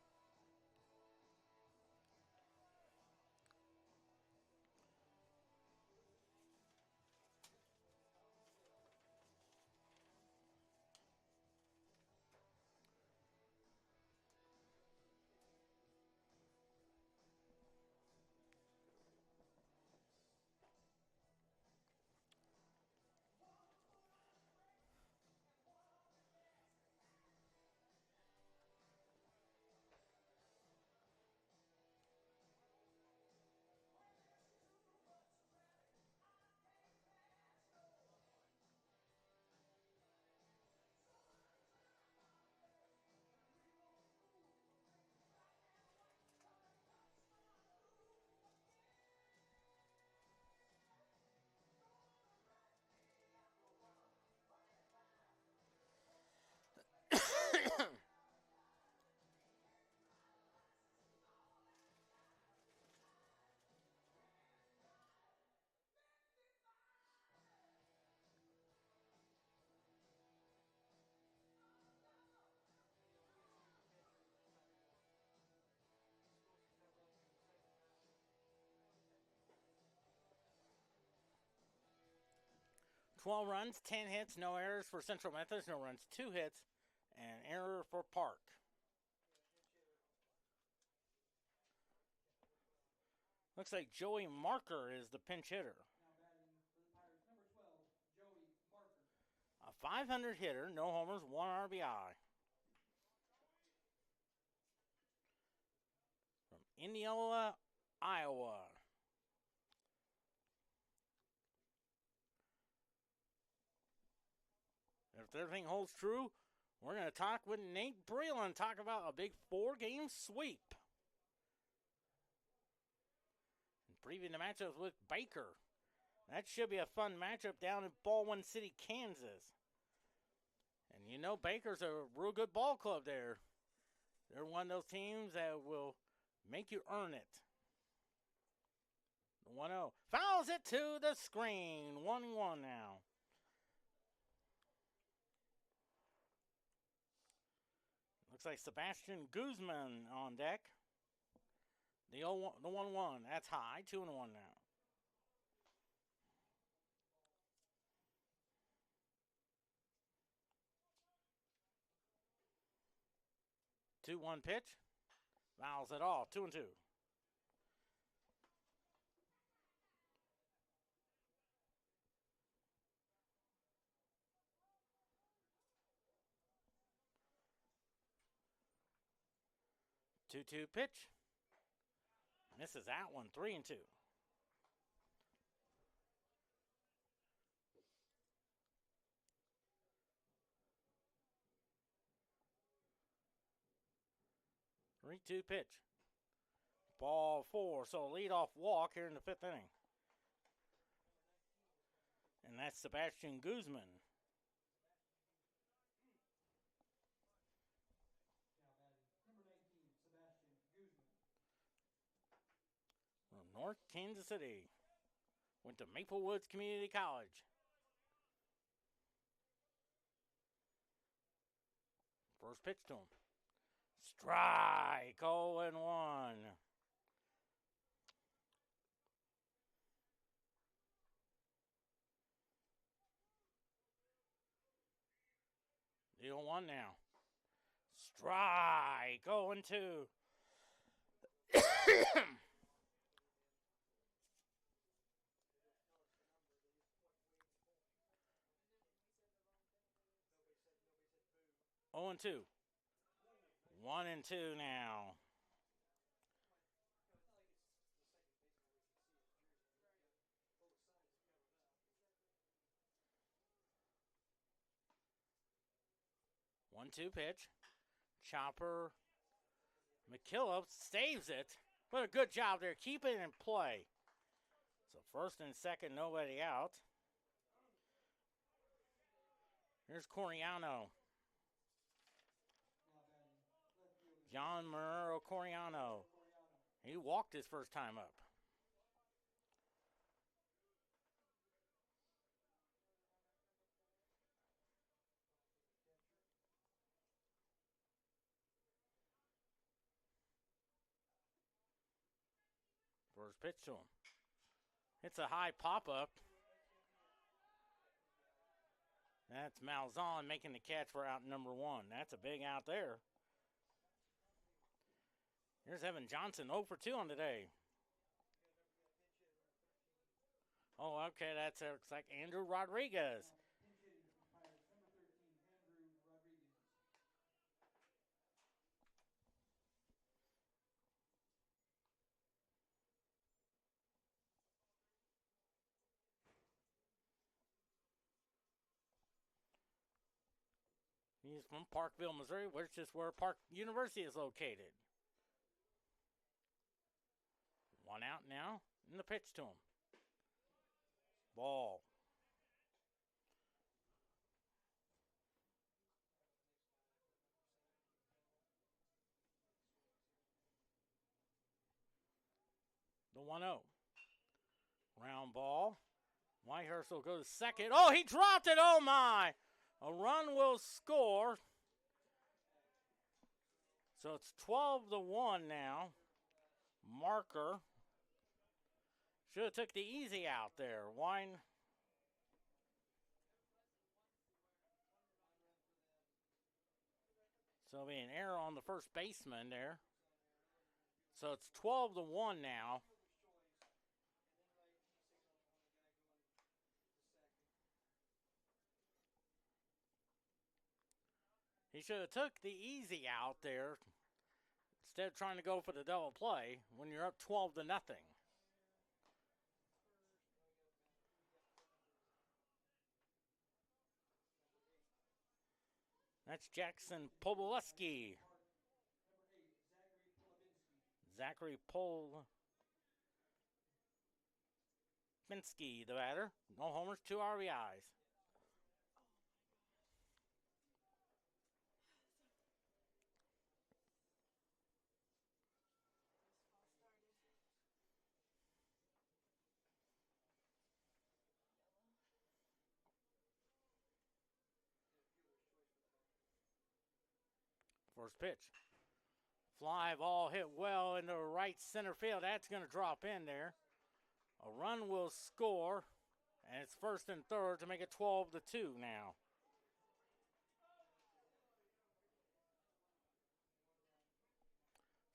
12 runs, 10 hits, no errors for Central Methodist, no runs, 2 hits, and error for Park. Looks like Joey Marker is the pinch hitter. Now batting for the Pirates, number 12, Joey Marker. A 500 hitter, no homers, 1 RBI. From Indianola, Iowa. If everything holds true, we're going to talk with Nate Breland, talk about a big 4-game sweep. And preview the matchups with Baker. That should be a fun matchup down in Baldwin City, Kansas. And you know Baker's a real good ball club there. They're one of those teams that will make you earn it. 1-0. Fouls it to the screen. 1-1 now. Looks like Sebastian Guzman on deck. The 1-1. That's high. 2-1 now. Two-one pitch. Fouls it all. 2-2. Two-two pitch. Misses that one. 3-2. Three-two pitch. Ball 4. So leadoff walk here in the 5th inning. And that's Sebastian Guzman. Now batting, number 19, Sebastian Guzman. From North Kansas City. Went to Maple Woods Community College. First pitch to him. Strike. 0-1. The 0-1 now. Strike. 0-2. Oh and 2. 1-2 now. One-two pitch. Chopper. McKillop saves it. What a good job there. Keep it in play. So first and second, nobody out. Here's Coriano. Now batting, left fielder. John Marrero Coriano. He walked his first time up. First pitch to him. It's a high pop-up. That's Malzahn making the catch for out number 1. That's a big out there. Here's Evan Johnson, 0 for 2 on the day. Oh, okay, that looks like Andrew Rodriguez. Pinch hitting for the Pirates, number 13, Andrew Rodriguez. He's from Parkville, Missouri, which is where Park University is located. 1 out now, and the pitch to him. Ball. The 1-0. Round ball. Whitehurst will go to second. Oh, he dropped it. Oh, my. A run will score. So it's 12-1 now. Marker. Should have took the easy out there. So it'll be an error on the first baseman there. So it's 12-1 now. He should have took the easy out there instead of trying to go for the double play when you're up 12-0. That's Jackson Poboleski. Zachary Polbinsky, the batter. No homers, 2 RBIs. First pitch. Fly ball hit well into right center field. That's going to drop in there. A run will score, and it's first and third to make it 12-2 now.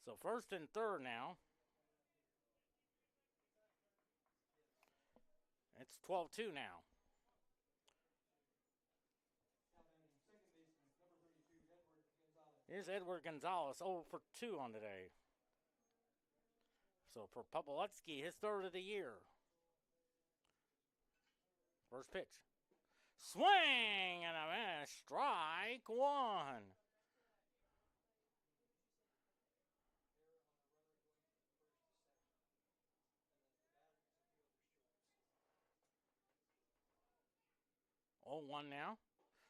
So first and third now. It's 12-2 now. Here's Edward Gonzalez, 0 for 2 on the day. So for Poboletsky, his third of the year. First pitch. Swing and a miss. Strike one. Oh, 1 now.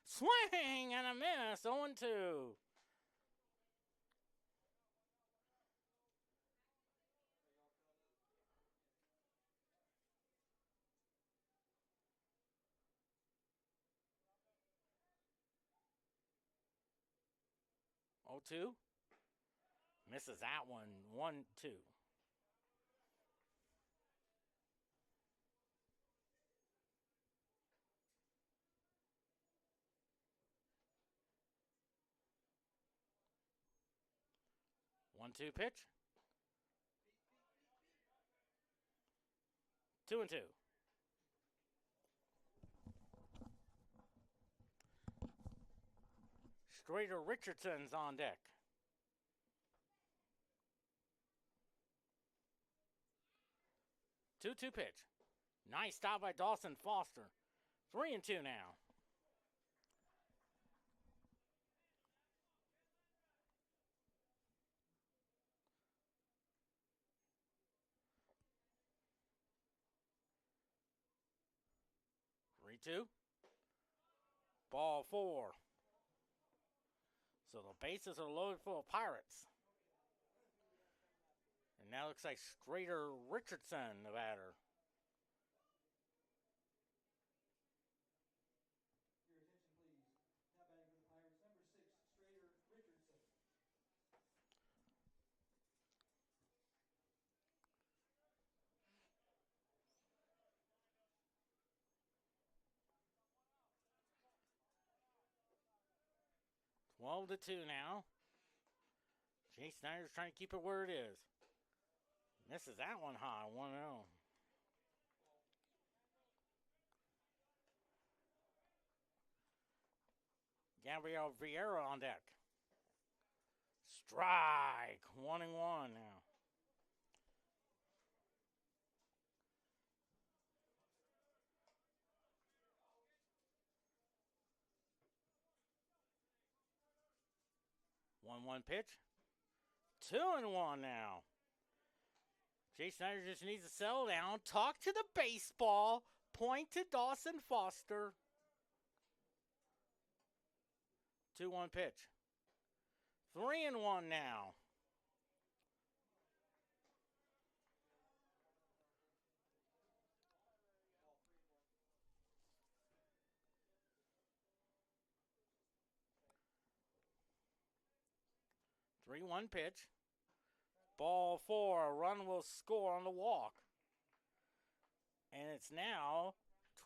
Swing and a miss. 0-2. Oh, 2. Misses that one. 1-2. One-two pitch. 2-2. Strader Richardson's on deck. 2-2 pitch. Nice stop by Dawson Foster. 3-2 now. Two. Ball 4. So the bases are loaded full of Pirates. And now looks like Strader Richardson, the batter. Your attention, please. Now batting for the Pirates, number 6, Strader Richardson. Well, 12-2 now. Jay Snyder's trying to keep it where it is. Misses that one high, 1-0. Gabriel Vieira on deck. Strike, 1-1 now. One pitch. 2-1 now. Jay Snyder just needs to settle down, talk to the baseball, point to Dawson Foster. 2-1 pitch. 3-1 now. Three-one pitch. Ball 4. A run will score on the walk. And it's now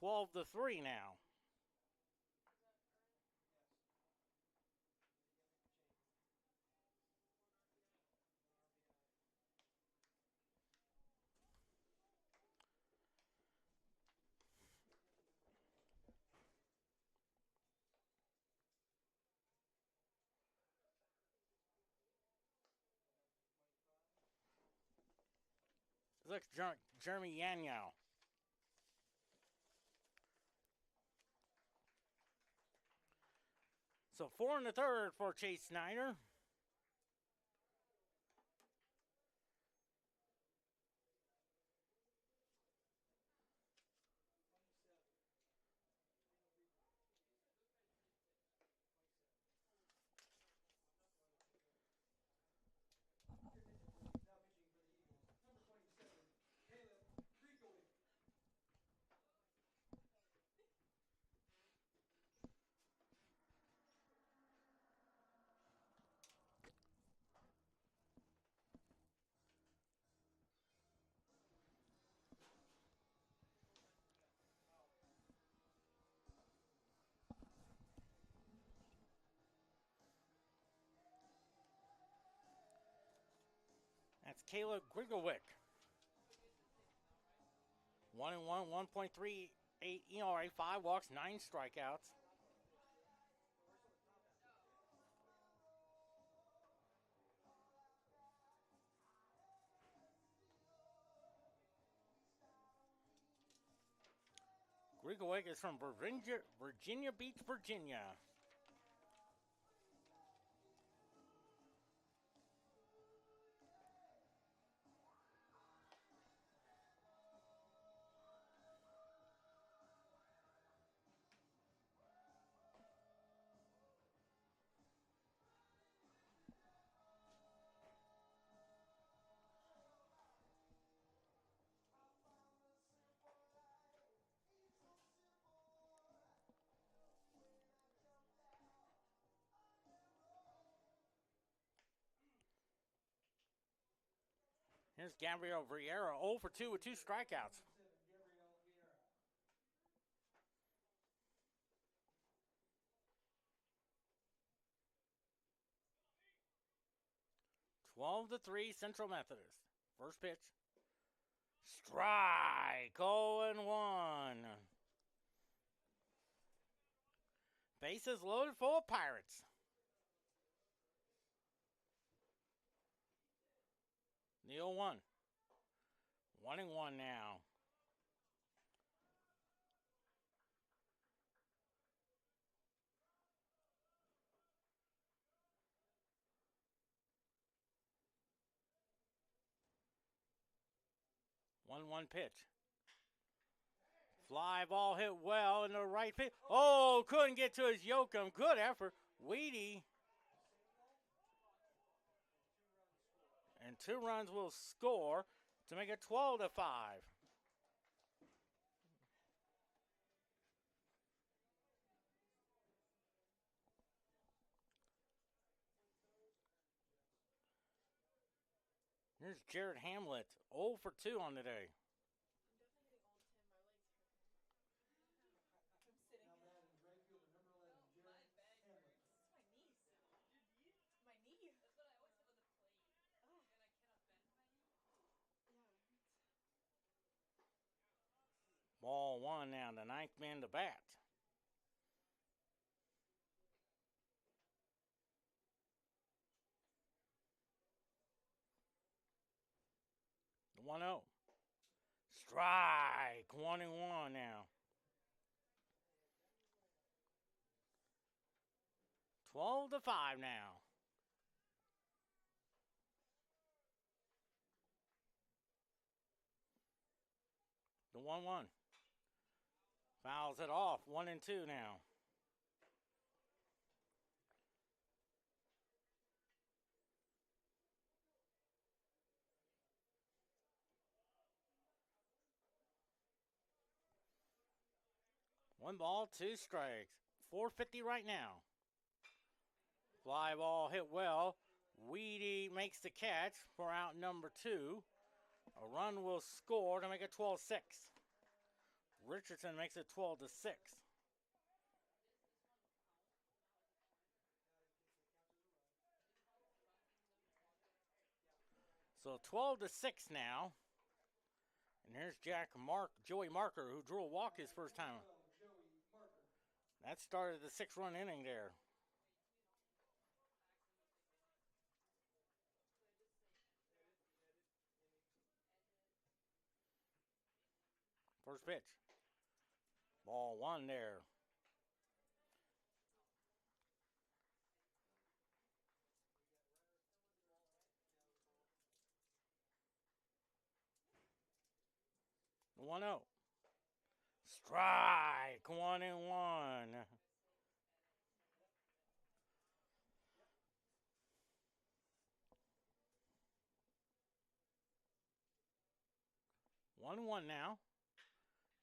12-3 now. Look, Jeremy Yanyo. So 4 in the third for Chase Snyder. Now pitching for the Eagles, number 27, Caleb Griegowick. That's Caleb Griegowick. 1-1, 1.38 ERA, 5 walks, 9 strikeouts. Griegowick is from Virginia Beach, Virginia. Here's Gabriel Vieira, 0 for 2 with 2 strikeouts. 27, Gabriel Vieira. 12-3 Central Methodist. First pitch. Strike. 0-1. Bases loaded for Pirates. The 0-1. 1-1 now. One pitch. Fly ball hit well in the right field. Oh, couldn't get to his yokum. Good effort. Weedy. And 2 runs will score to make it 12-5. Here's Jared Hamlet, 0 for 2 on the day. Now batting right fielder, number 11, Jared Hamlet. Ball 1 now, the 9th man to bat. The 1-0. Strike. 1-1 now. 12-5 now. The 1-1. Fouls it off. 1-2 now. One ball, 2 strikes. 450 right now. Fly ball hit well. Weedy makes the catch for out number 2. A run will score to make it 12-6. Richardson makes it 12-6. So 12-6 now. And here's Joey Marker, who drew a walk his first time. Joey Marker. That started the 6-run inning there. First pitch. Ball one there. The 1-0. Strike. 1-1. 1-1 now.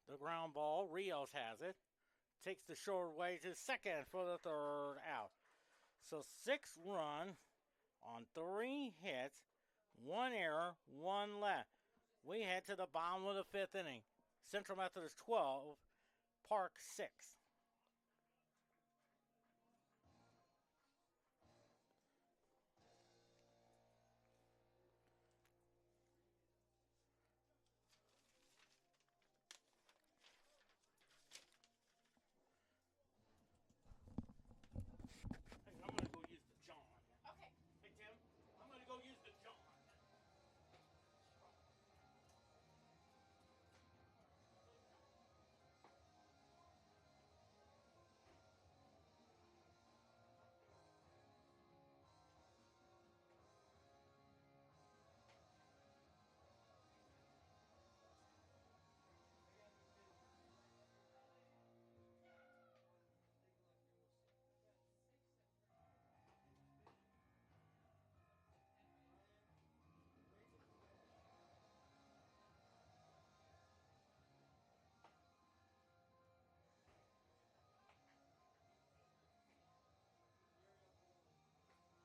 The ground ball. Rios has it. Takes the short way to second for the third out. So 6 runs on 3 hits, 1 error, 1 left. We head to the bottom of the 5th inning. Central Methodist 12, Park 6. Hey, I'm going to go use the John. Okay. Hey, Tim, I'm going to go use the John.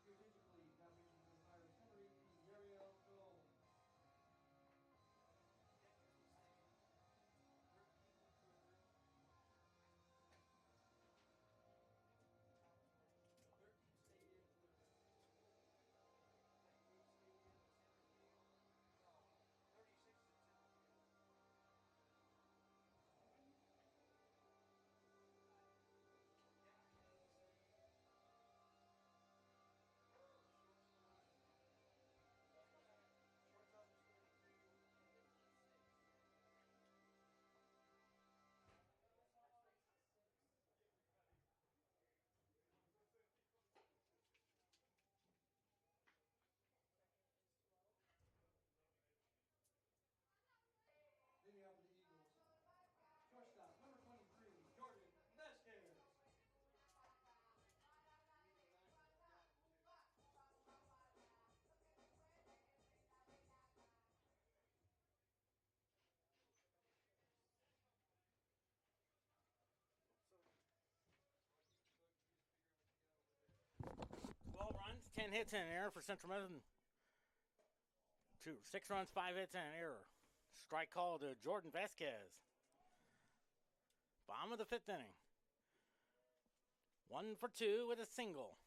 Your attention please. Now pitching for the Pirates, number 18, Yariel Cole. Leading out for the Eagles, shortstop, number 23, Jordan Vasquez. 12 runs, 10 hits, and an error for Central Methodist. 6 runs, 5 hits, and an error. Strike call to Jordan Vasquez. Bottom of the 5th inning. 1 for 2 with a single.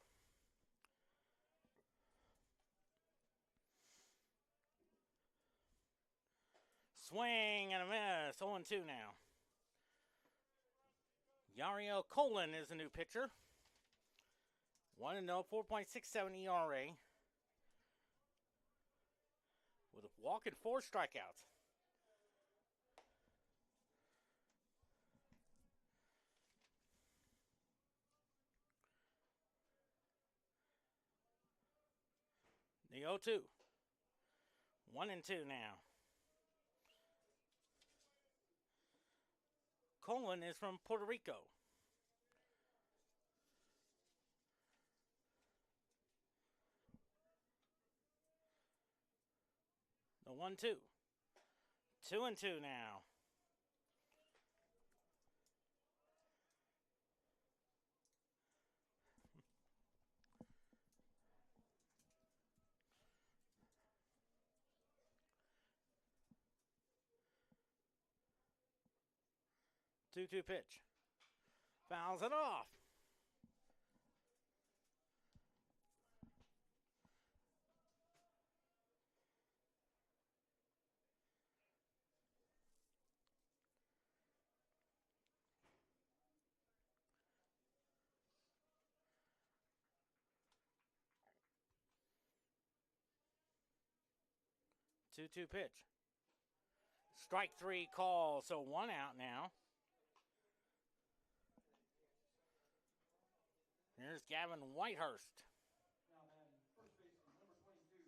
Swing and a miss. 0-2 now. Yariel Colon is the new pitcher. 1-0, 4.67 ERA. With a walk and 4 strikeouts. The 0-2. 1-2 now. Colon is from Puerto Rico. The 1-2. 2-2 now. Two pitch. Fouls it off. Two pitch. Strike 3 call, so 1 out now. Here's Gavin Whitehurst. Now batting first baseman number 22,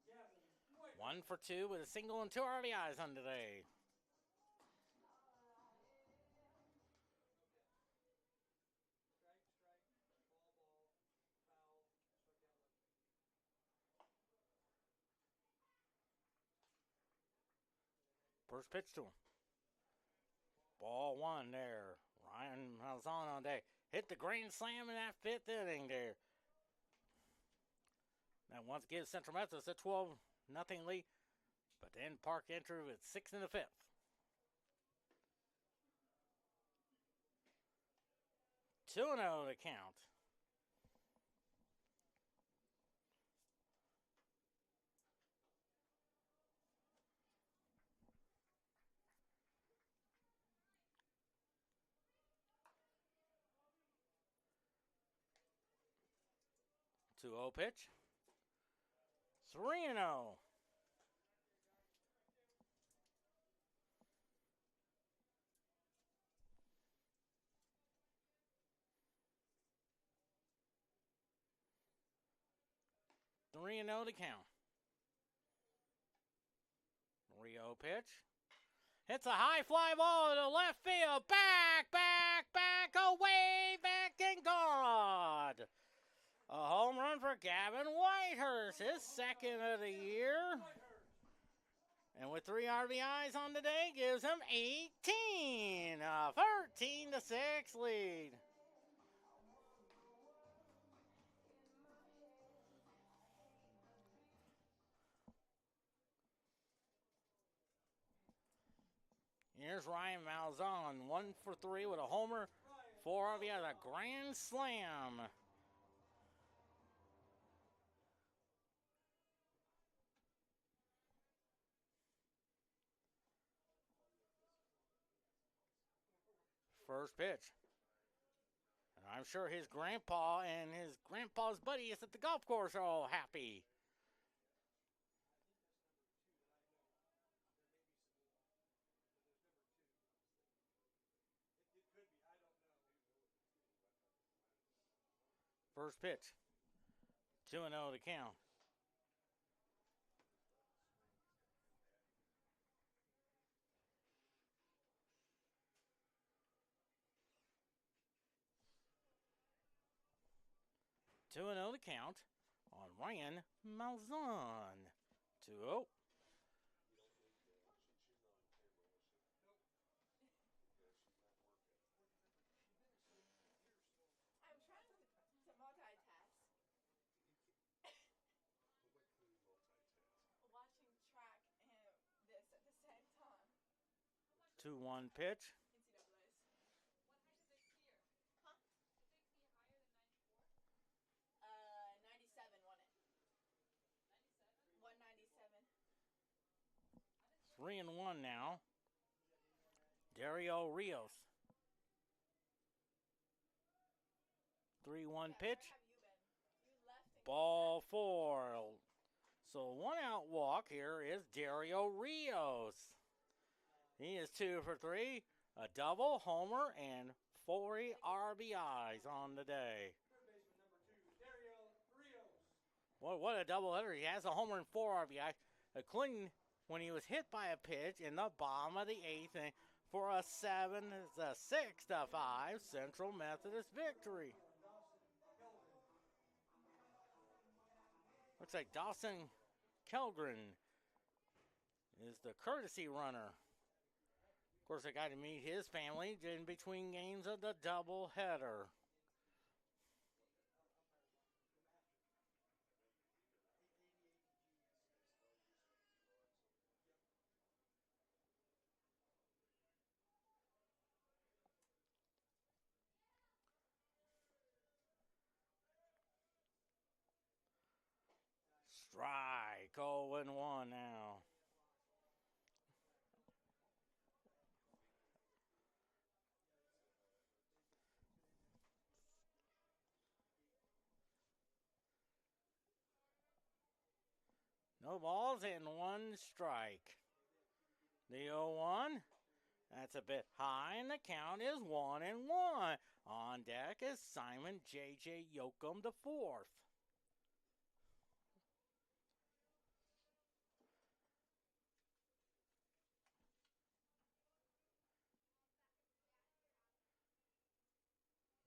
Gavin White. 1 for 2 with a single and 2 RBIs on today. First pitch to him. Ball 1 there. Ryan Malzahn on day. Hit the grand slam in that 5th inning there. That once gives Central Methodist a 12-0 lead. But then Park entered with 6 in the 5th. 2-0 to count. Two 0 pitch. 3-0. Three and 0 to count. 3-0 pitch. Hits a high fly ball to left field. Back, away, back and gone. A home run for Gavin Whitehurst, his 2nd of the year. And with 3 RBIs on the day, gives him 18. A 13-6 lead. Here's Ryan Malzahn, 1 for 3 with a homer, 4 RBIs, a grand slam. First pitch. And I'm sure his grandpa and his grandpa's buddies at the golf course are all happy. First pitch. 2-0 to count. Two and 0 to count on Ryan Malzahn. 2-0. I'm trying to multitask. Watching track and this at the same time. 2-1 pitch. NCAA's. What height is it here? Huh? Is it be higher than 94? 97 won it. 97? 197. 3-1 now. Dario Rios. 3-1 pitch. Where have you been? You left and Ball 4. So 1 out walk here is Dario Rios. He is 2 for 3. A double, homer, and 4 RBIs on the day. Third baseman number 2, Dario Rios. Boy, what a doubleheader. He has a homer and 4 RBI, including when he was hit by a pitch in the bottom of the 8th inning for a 6-5 Central Methodist victory. Looks like Dawson Kelgren is the courtesy runner. Of course, I got to meet his family in between games of the doubleheader. Strike, 0-1 now. No balls and 1 strike. The 0-1. That's a bit high, and the count is 1-1. On deck is Simon J.J. Yoakum the fourth.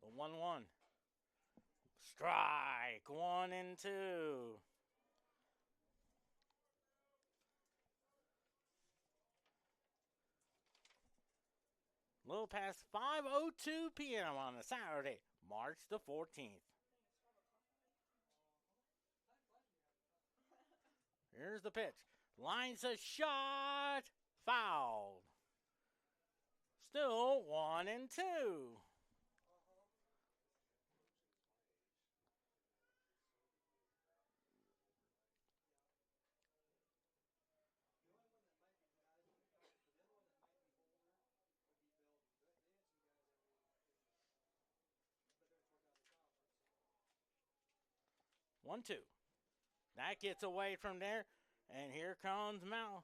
The 1-1. Strike. 1-2. A little past 5:02 p.m. on a Saturday, March the 14th. Here's the pitch. Lines a shot. Fouled. Still 1-2. One, two. That gets away from there. And here comes Mal.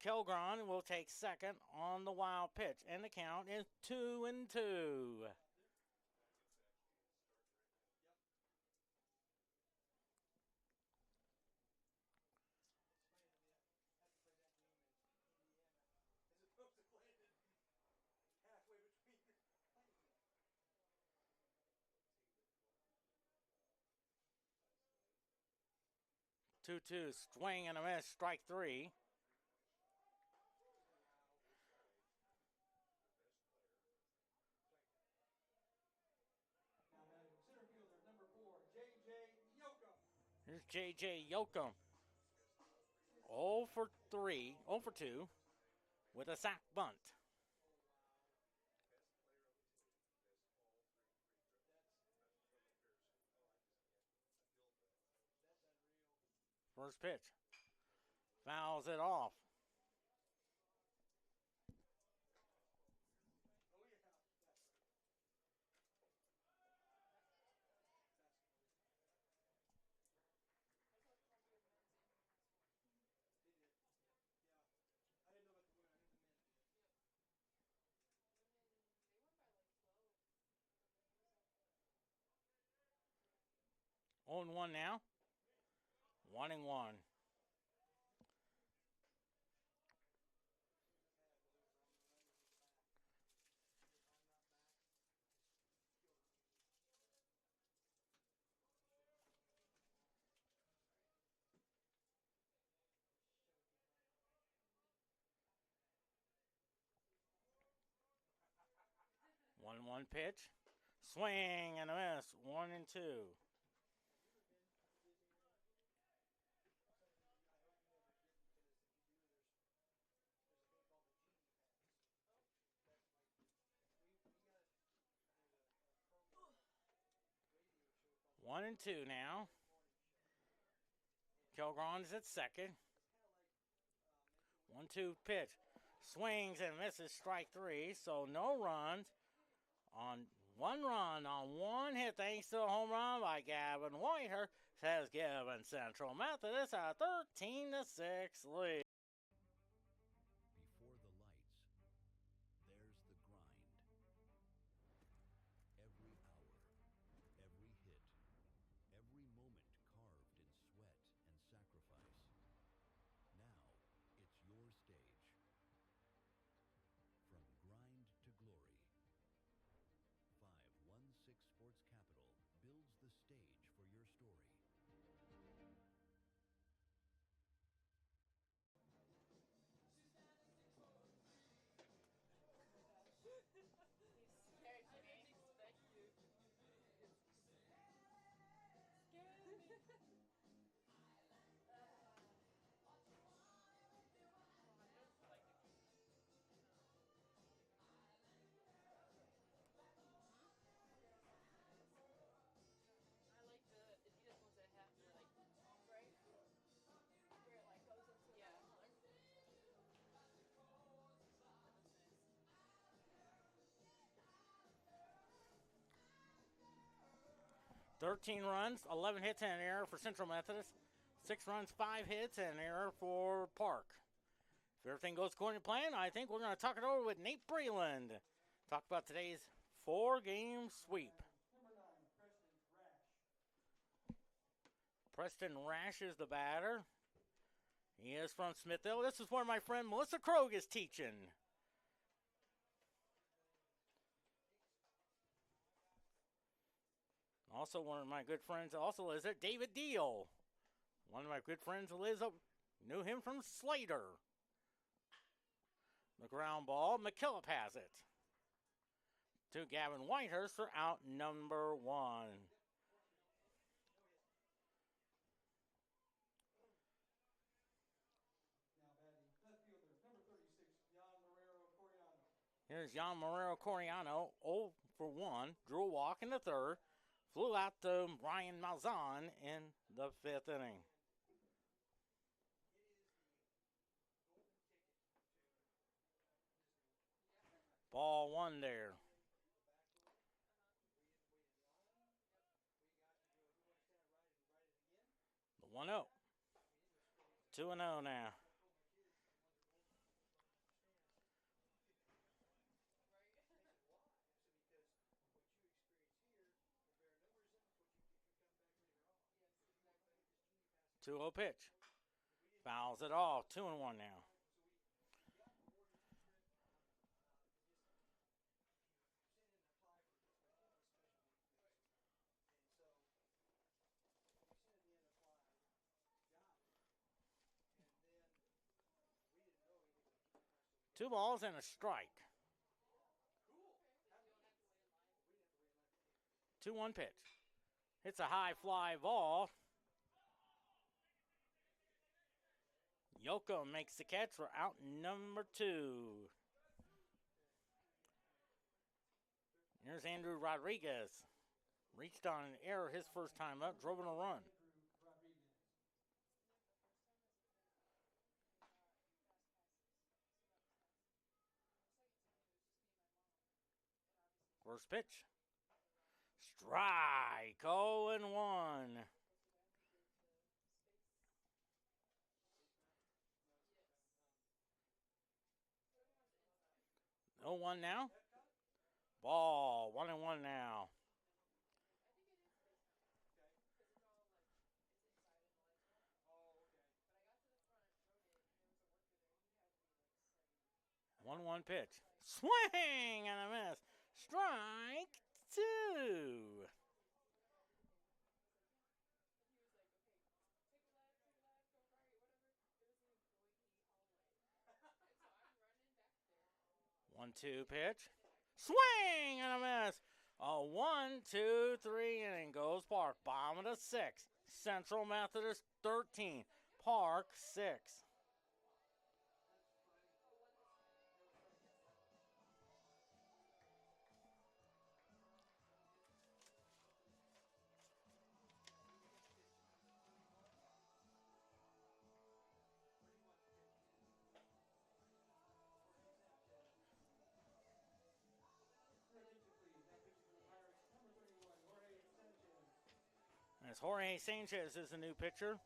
Kilgron will take second on the wild pitch. And the count is 2-2. Two, swing and a miss, strike three. Center fielder, number 4, J.J. Yoakum. Here's J.J. Yoakum. 0 for 3, 0 for 2 with a sac bunt. First pitch. Fouls it off. They won by like 12. 0-1 now. 1-1. One pitch. Swing and a miss. 1-2. One and two now. Kilgron's at second. 1-2 pitch. Swings and misses, strike three. So no runs. On 1 run on 1 hit thanks to a home run by Gavin Whitehurst has given Central Methodist a 13-6 lead. Before the lights, there's the grind. Every hour, every hit, every moment carved in sweat and sacrifice. Now, it's your stage. From grind to glory, 516 Sports Capital builds the stage for your story. He's scared to me. I didn't expect you. Scared me. I like the Adidas ones that have the like ombre, where it like goes into the color. That looks nice. 13 runs, 11 hits, and an error for Central Methodist. 6 runs, 5 hits, and an error for Park. If everything goes according to plan, I think we're going to talk it over with Nate Breland. Talk about today's 4-game sweep. Number 9, Preston Rash. Preston Rash is the batter. He is from Smithville. This is where my friend Melissa Krog is teaching. Also, one of my good friends also lives there, David Deal. One of my good friends who lives up, knew him from Slater. The ground ball, McKillop has it. To Gavin Whitehurst for out number 1. Now batting left fielder, number 36, Jan Marrero Coriano. Here's Jan Marrero Coriano, 0 for 1. Drew a walk in the 3rd. Flew out to Ryan Malzahn in the 5th inning. Ball 1 there. The 1-0. 2-0 now. Two 0 pitch. Fouls it off. 2-1 now. Two balls and a strike. 2-1 pitch. Hits a high fly ball. Yoko makes the catch for out number 2. Here's Andrew Rodriguez. Reached on an error his first time up, drove in a run. First pitch. Strike. 0-1. 0-1 now. Ball. 1-1 now. One pitch. Swing and a miss. Strike 2. One-two pitch. Swing and a miss. A 1-2-3 inning goes Park. Bottom of the 6th. Central Methodist 13. Park 6. As Jorge Sanchez is the new pitcher.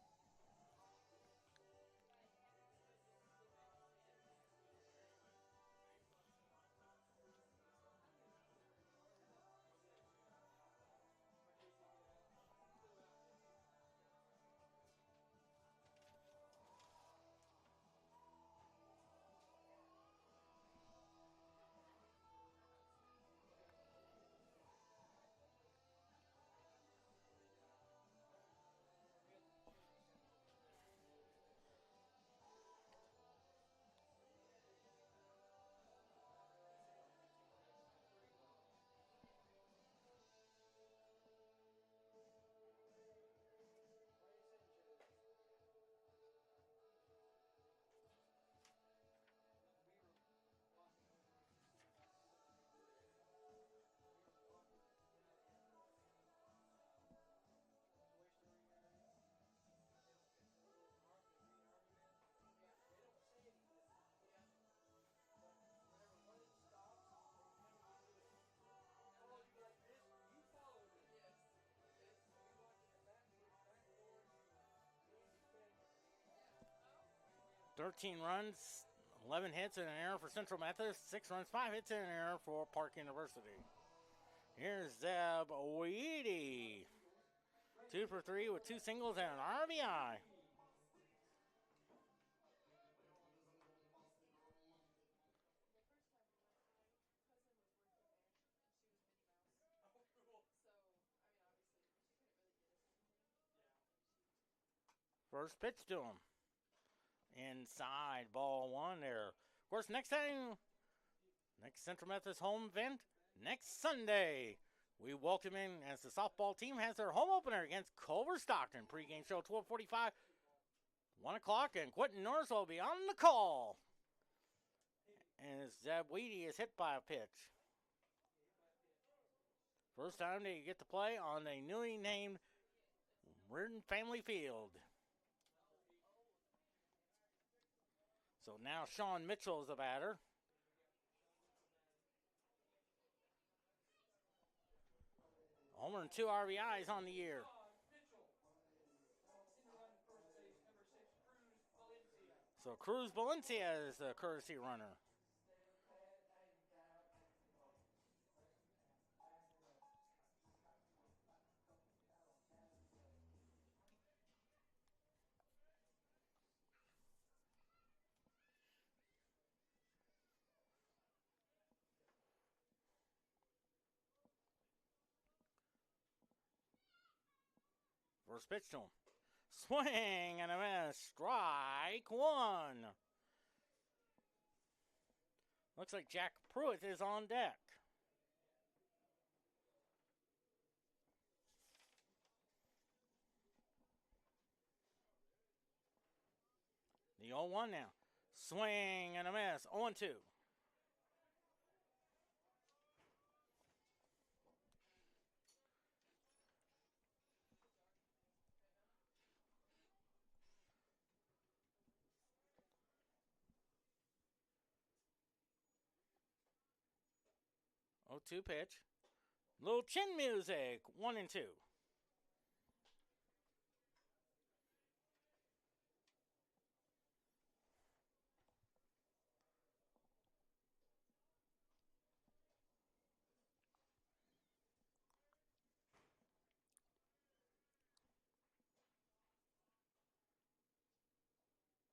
Yes. 13 runs 11 hits and an error for Central Methodist. 6 runs, 5 hits and an error for Park University. Here's Zeb Weedy. 2 for 3 with 2 singles and an RBI. First pitch to him. Inside, ball 1 there. Of course, next Central Methodist home event, next Sunday. We welcome in as the softball team has their home opener against Culver Stockton. Pre-game show 12:45, 1 o'clock, and Quentin Norris will be on the call. And Zeb Weedy is hit by a pitch. First time they get to play on a newly named Reardon Family Field. So now Sean Mitchell is the batter. Homer and 2 RBIs on the year. So Cruz Valencia is the courtesy runner. First pitch to him. Swing and a miss. Strike 1. Looks like Jack Pruitt is on deck. The 0-1 now. Swing and a miss. 0-2. Oh, 2 pitch. Little chin music. 1-2.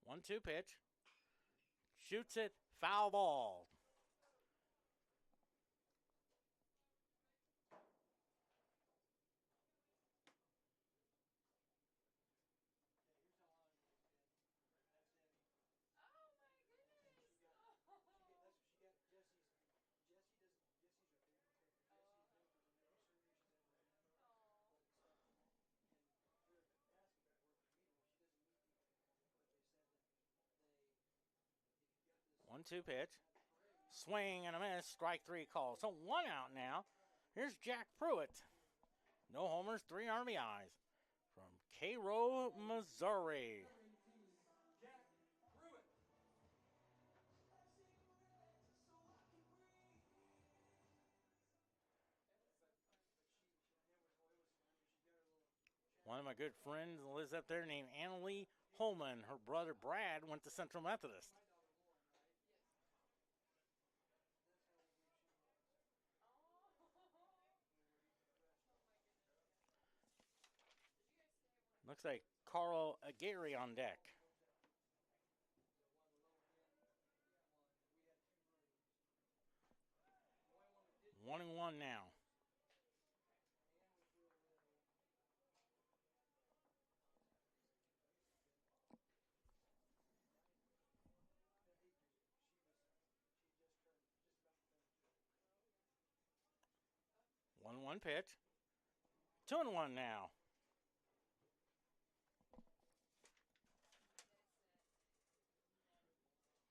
One-two pitch. Shoots it. Foul ball. One-two pitch. Swing and a miss. Strike 3 call. So 1 out now. Here's Jack Pruitt. No homers, 3 RBIs from Cairo, Missouri. One of my good friends lives up there named Annalie Holman. Her brother Brad went to Central Methodist. Looks like Carl Aguirre on deck. One and one now. One pitch. 2-1 now.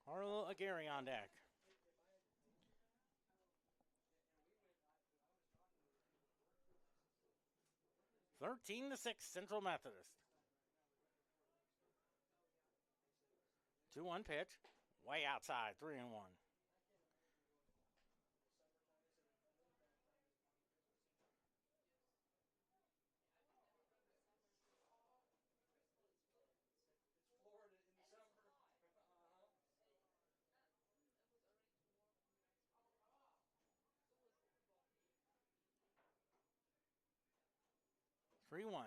Carl Aguirre on deck. 13-6 Central Methodist. 2-1 pitch. Way outside. 3-1. 3-1.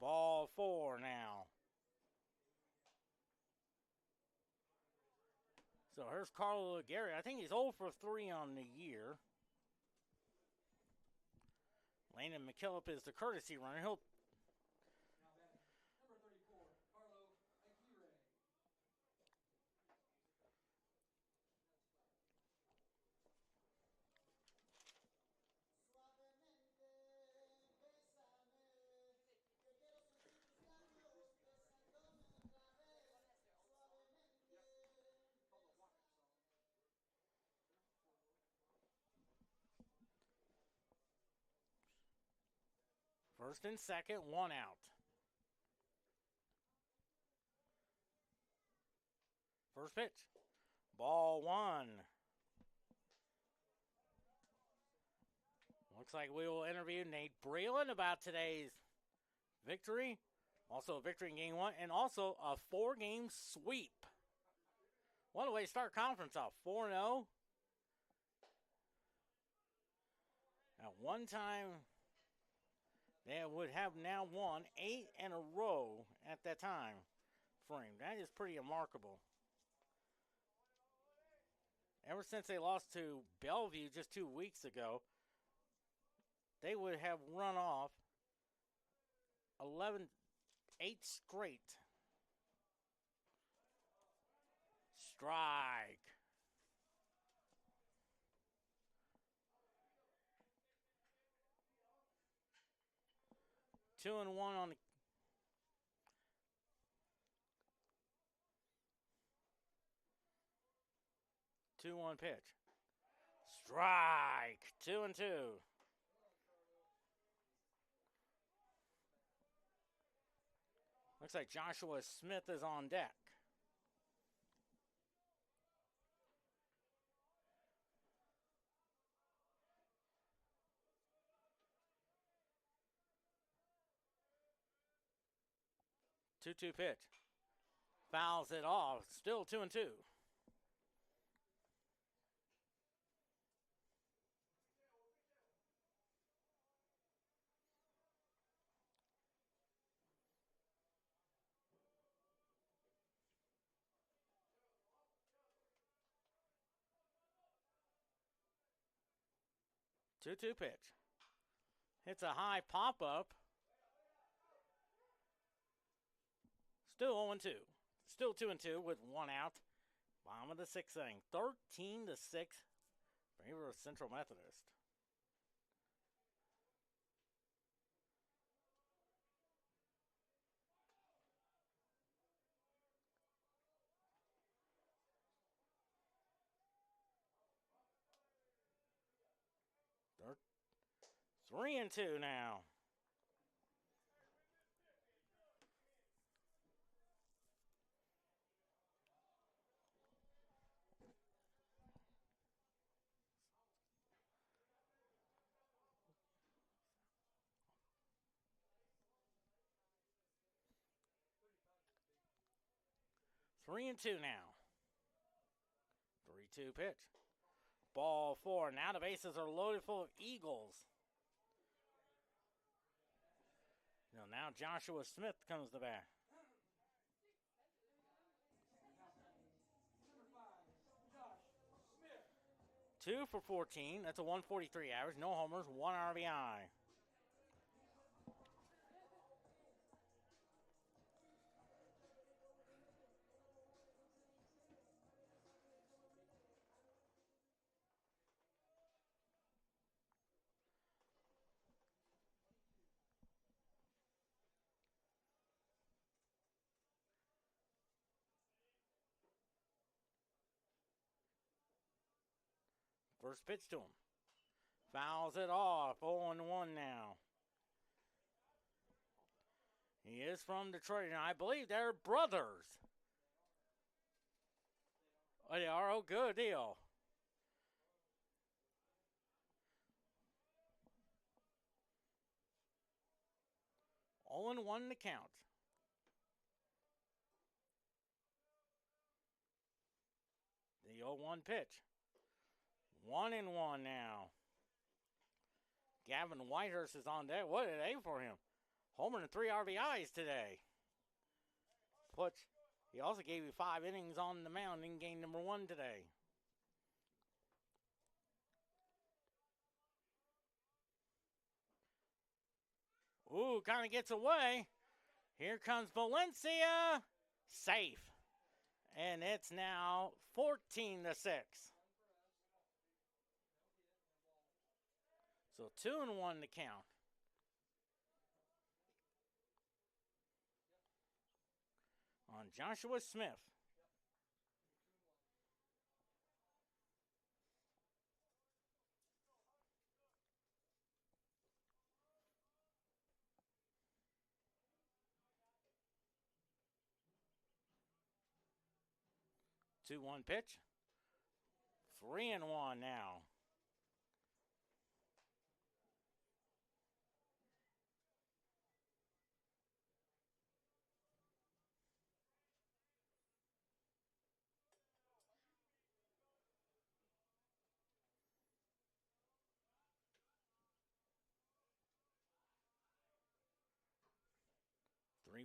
Ball 4 now. So here's Carlo Gary. I think he's 0 for 3 on the year. Landon McKillop is the courtesy runner. He'll Now batting, number 34, Carlo Aguirre. first and second, 1 out. First pitch. Ball 1. Looks like we will interview Nate Breland about today's victory. Also a victory in game 1 and also a 4-game sweep. What a way to start conference off. 4-0. At one time, they would have now won 8 in a row at that time frame. That is pretty remarkable. Ever since they lost to Bellevue just 2 weeks ago, they would have run off 8 straight. Strike. Two and one on the 2-1 pitch. Strike. 2-2. Looks like Joshua Smith is on deck. Two pitch. Fouls it off. Still 2-2. Two pitch. Hits a high pop up. Still 0-2. Still 2-2 with 1 out. Bottom of the 6th inning. 13-6. Favor of Central Methodist. They're 3-2 now. Three and two now. 3-2 pitch. Ball 4. Now the bases are loaded full of Eagles. Now Joshua Smith comes to bat. Number 5, Josh Smith. 2 for 14. That's a 143 average. No homers, 1 RBI. First pitch to him. Fouls it off. 0-1 now. He is from Detroit, and I believe they're brothers. Oh, they are? Oh, good deal. All in one to count. The 0-1 pitch. 1-1 now. Gavin Whitehurst is on deck. What did they for him? Homer and 3 RBIs today. He also gave you 5 innings on the mound in game number 1 today. Ooh, kind of gets away. Here comes Valencia. Safe. And it's now 14-6. So 2-1 to count. On Joshua Smith. Two one pitch. 3-1 now.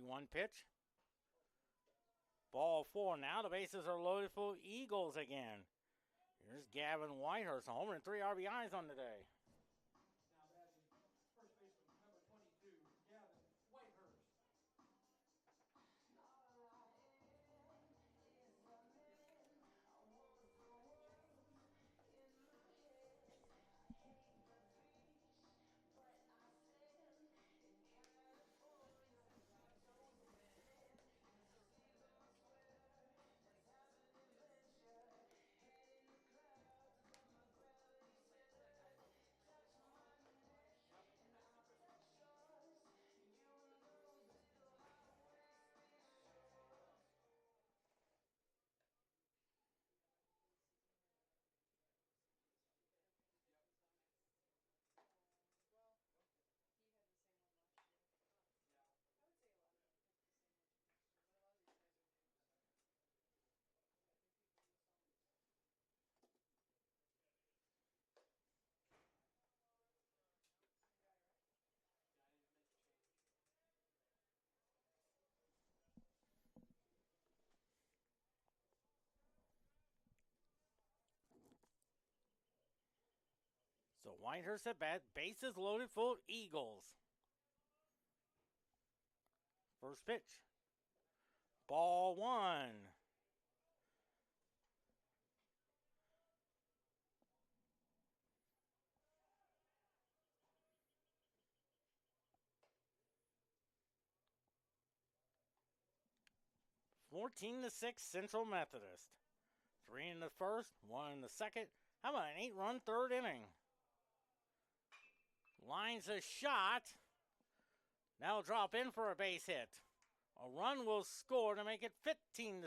One pitch. Ball 4 now. The bases are loaded for Eagles again. Here's Gavin Whitehurst, a homer and 3 RBIs on the day. Now batting first baseman number 22, Gavin Whitehurst. So Whitehurst at bat, bases loaded for Eagles. First pitch. Ball 1. (14-6) Central Methodist. 3 in the first, 1 in the second. How about an 8-run third inning? Lines a shot. That'll drop in for a base hit. A run will score to make it 15-6.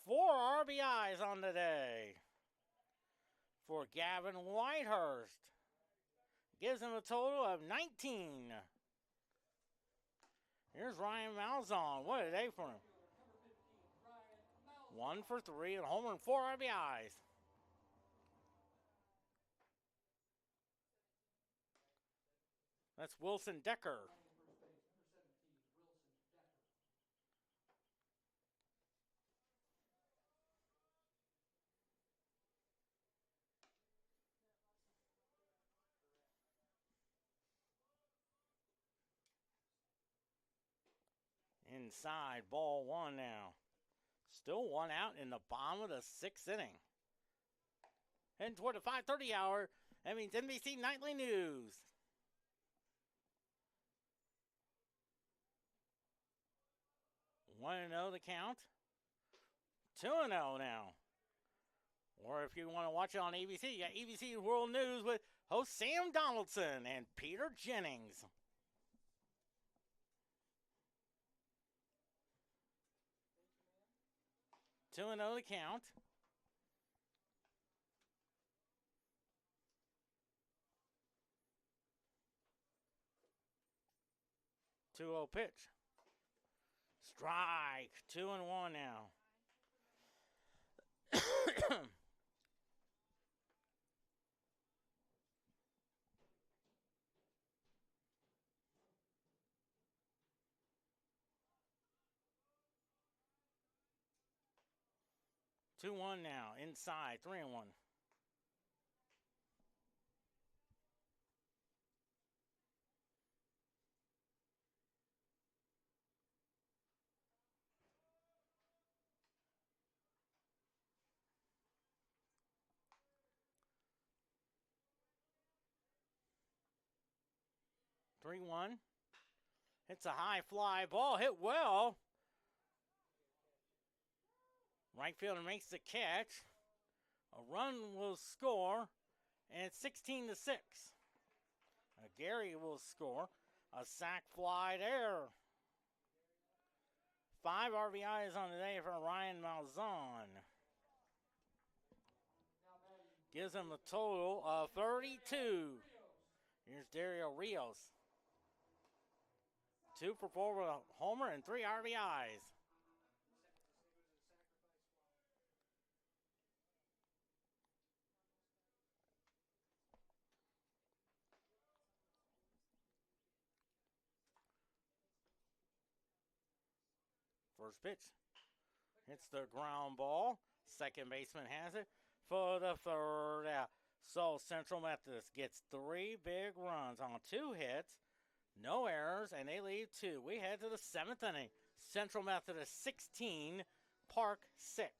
4 RBIs on the day for Gavin Whitehurst. Gives him a total of 19. Here's Ryan Malzahn. What a day for him. 1 for 3, and homer and 4 RBIs. That's Wilson Decker. Inside, ball 1 now. Still 1 out in the bottom of the 6th inning. Heading toward the 5:30 hour. That means NBC Nightly News. One 0 the count. 2-0 now. Or if you want to watch it on ABC, you got ABC World News with host Sam Donaldson and Peter Jennings. 2-0 the count. Two-0 pitch. Strike. 2-1 now. 2-1 now. Inside. 3-1. Three one. It's a high fly ball. Hit well. Right fielder makes the catch. A run will score. And it's 16-6. Gary will score. A sac fly there. 5 RBIs on the day for Ryan Malzahn. Gives him a total of 32. Here's Dario Rios. 2 for 4 with a homer and 3 RBIs. First pitch. Hits the ground ball. Second baseman has it for the third out. So Central Methodist gets 3 big runs on 2 hits, no errors, and they lead 2. We head to the 7th inning. Central Methodist 16, Park 6.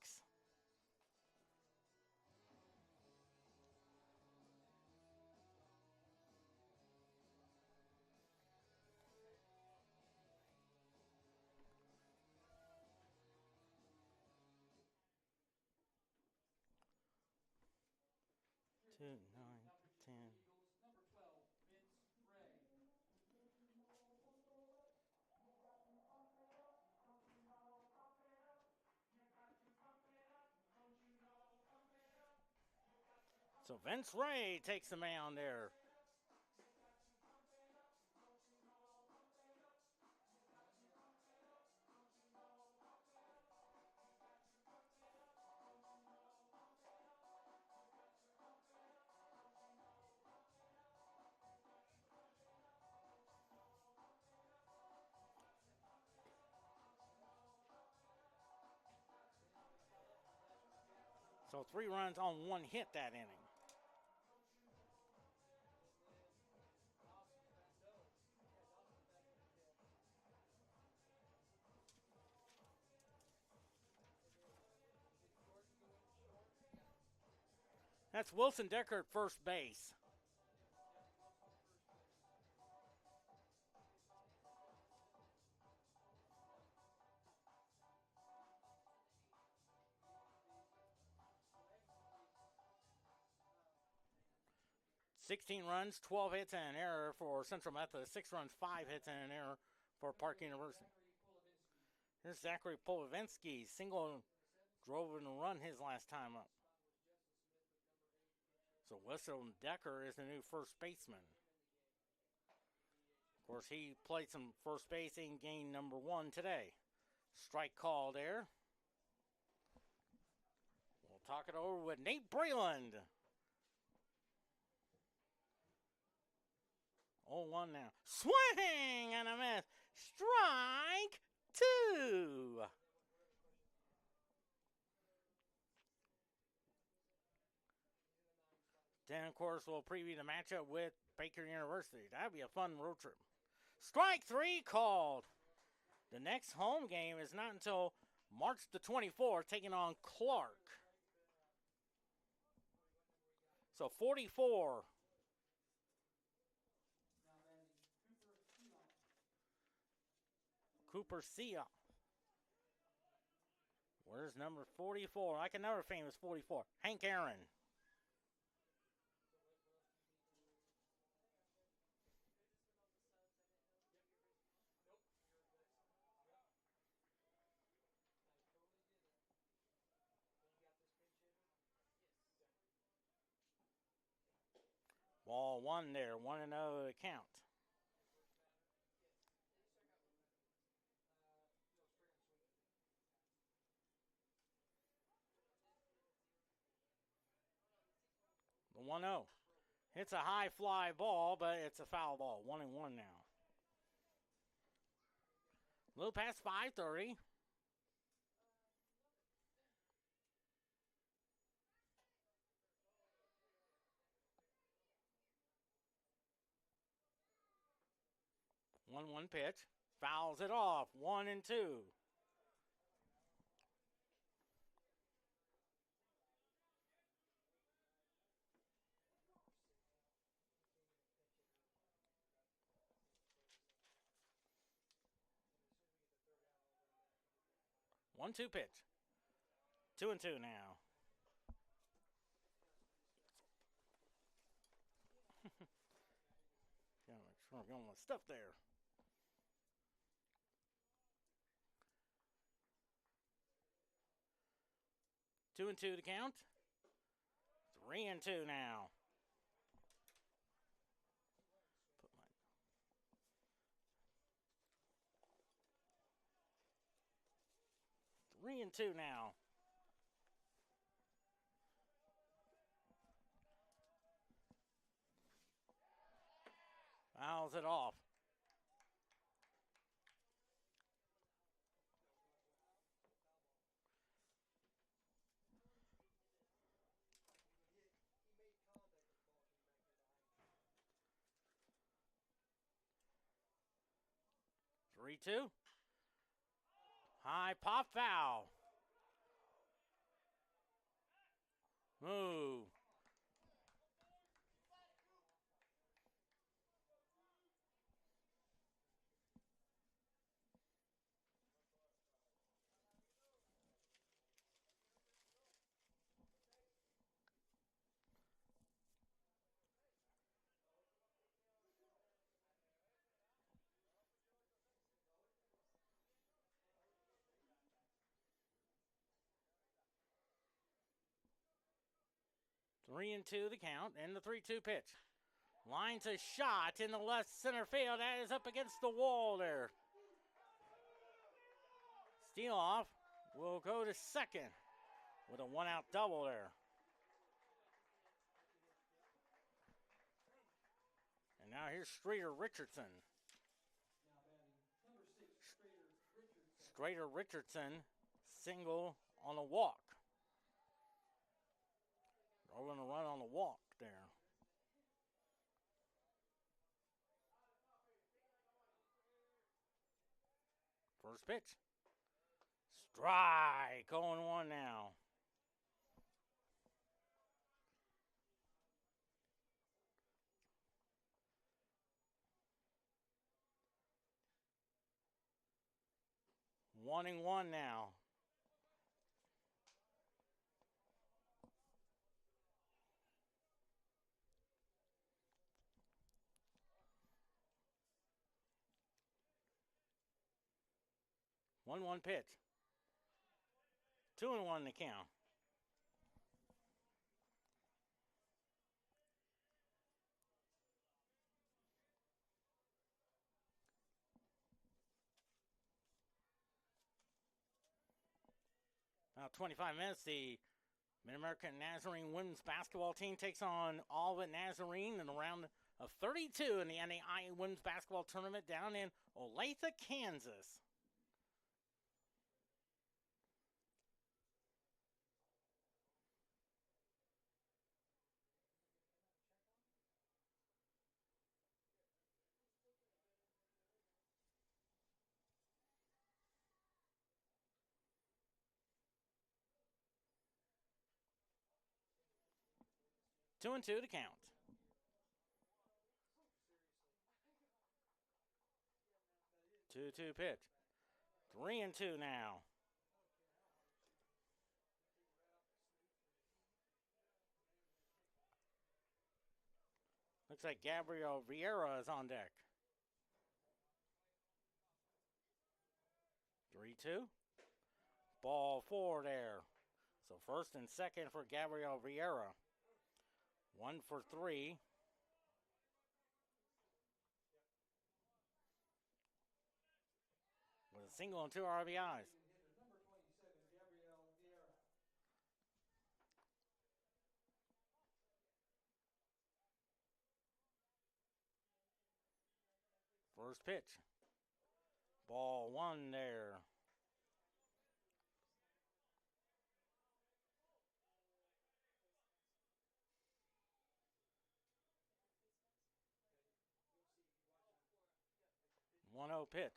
Two, 9, 10. Number 12, Vince Ray. So Vince Ray takes the mound there. So 3 runs on 1 hit that inning. That's Wilson Decker at first base. $16 runs, 12 hits, and an error for Central Methodist. 6 runs, 5 hits, and an error for Park University. Here's Zachary Polovinsky. Single drove in a run his last time up. So Wilson Decker is the new first baseman. Of course, he played some first base in game number 1 today. Strike call there. We'll talk it over with Nate Breland. 0-1 now. Swing and a miss. Strike 2. Then, of course, we'll preview the matchup with Baker University. That'd be a fun road trip. Strike 3 called. The next home game is not until March the 24th, taking on Clark. So 44. Cooper Sia. Where's number 44? I can never famous 44. Hank Aaron. Ball 1 there. 1-0 the count. The 1-0. It's a high fly ball, but it's a foul ball. 1-1 now. A little past 5:30. 1-1 pitch. Fouls it off. 1-2. One two pitch. 2-2 now. Gotta make sure I'm going with stuff there. 2-2 to count. 3-2 now. Put my 3-2 now. Fouls it off. Three two. High pop foul. Move. Three and two the count, and the 3-2 pitch. Lines a shot in the left center field. That is up against the wall there. Steal off will go to second with a 1-out double there. And now here's Streeter Richardson. Now batting number 6, Strader Richardson. Streeter Richardson single on a walk. Rolling a run on the walk there. First pitch. Strike. 0-1 now. One and one now. One pitch. 2-1 to count. About 25 minutes, the Mid-American Nazarene women's basketball team takes on Alvin Nazarene in the round of 32 in the NAIA women's basketball tournament down in Olathe, Kansas. Two and two to count. 2-2 pitch. 3-2 now. Looks like Gabriel Vieira is on deck. 3-2. Ball four there. So first and second for Gabriel Vieira. 1 for 3. With a single and 2 RBIs. Number 27, Gabriel Vieira. First pitch. Ball one there. 1-0 pitch.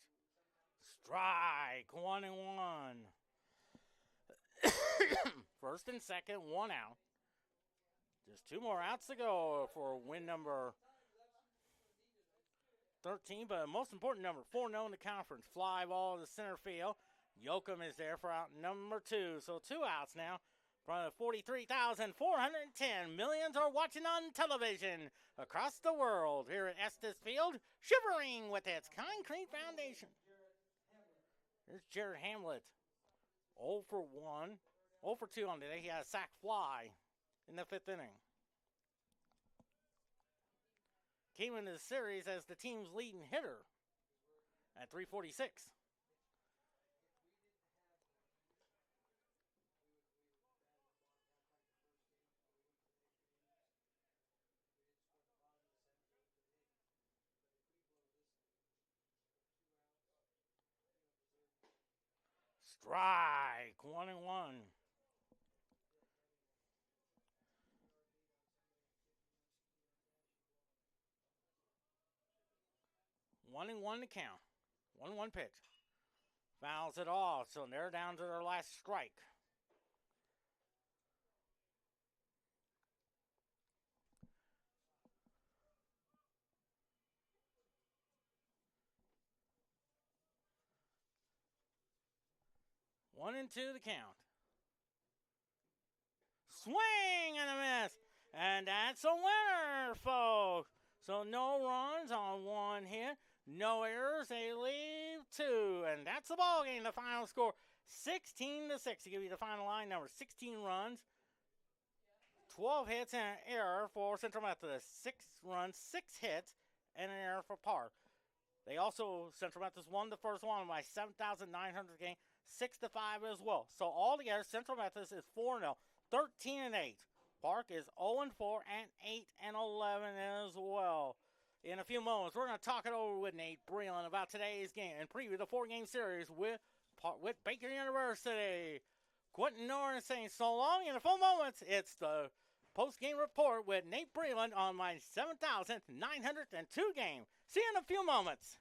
Strike, 1-1. First and second, 1 out. Just 2 more outs to go for win number 13, but most important, number 4-0 in the conference. Fly ball to center field. Yoakum is there for out number 2. So 2 outs now. From the 43,410 millions are watching on television across the world here at Estes Field, shivering with its concrete foundation. Here's Jared Hamlet. 0 for 1. 0 for 2 on today. He had a sac fly in the 5th inning. Came into the series as the team's leading hitter at 346. Strike, 1-1. One and one to count. 1-1 pitch. Fouls it off, so they're down to their last strike. One and two to count. Swing and a miss. And that's a winner, folks. So no runs on 1 hit. No errors. They leave 2. And that's the ball game. The final score, 16-6. To give you the final line number, 16 runs, 12 hits, and an error for Central Methodist. 6 runs, 6 hits, and an error for Park. They also, Central Methodist won the first one by 7,900 game, 6-5 as well. So altogether, Central Methodist is 4-0, 13-8. Park is 0-4 and 8-11 as well. In a few moments, we're going to talk it over with Nate Breland about today's game and preview the 4-game series with Baker University. Quentin Norris saying so long. In a few moments, it's the post-game report with Nate Breland on my 7,902 game. See you in a few moments.